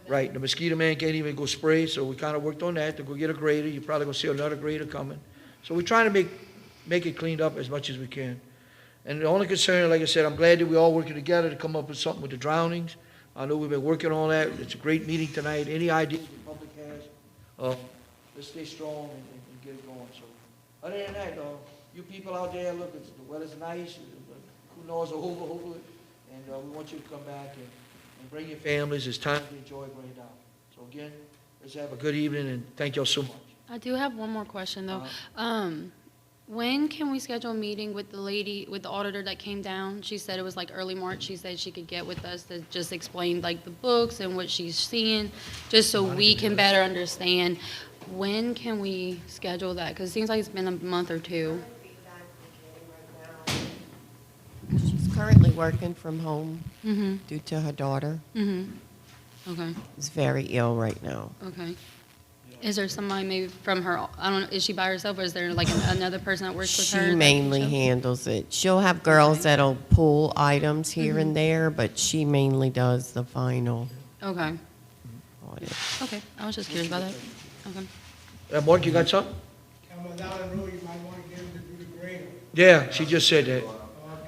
Right. The mosquito man can't even go spray, so we kind of worked on that to go get a grader. You're probably going to see another grader coming. So we're trying to make it cleaned up as much as we can. And the only concern, like I said, I'm glad that we're all working together to come up with something with the drownings. I know we've been working on that. It's a great meeting tonight. Any ideas the public has, let's stay strong and get it going. So other than that, you people out there, look, the weather's nice. Who knows, over it. And we want you to come back and bring your families. It's time to enjoy Grand Isle. So again, let's have a good evening, and thank y'all so much. I do have one more question, though. When can we schedule a meeting with the auditor that came down? She said it was like early March. She said she could get with us to just explain like the books and what she's seeing, just so we can better understand. When can we schedule that? Because it seems like it's been a month or two. She's currently working from home due to her daughter. Okay. Is very ill right now. Okay. Is there somebody maybe from her, I don't know, is she by herself, or is there like another person that works with her? She mainly handles it. She'll have girls that'll pull items here and there, but she mainly does the final Okay. audit. Okay. I was just curious about that. Okay. Mark, you got something? Yeah, she just said that.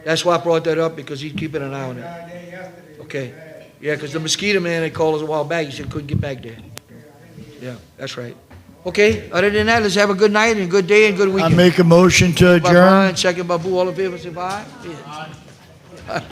That's why I brought that up, because he's keeping an eye on it. Okay. Yeah, because the mosquito man, they called us a while back. He said couldn't get back there. Yeah, that's right. Okay, other than that, let's have a good night and good day and good I weekend. make a motion to By adjourn. Brian, second by Boo, all in favor, say aye.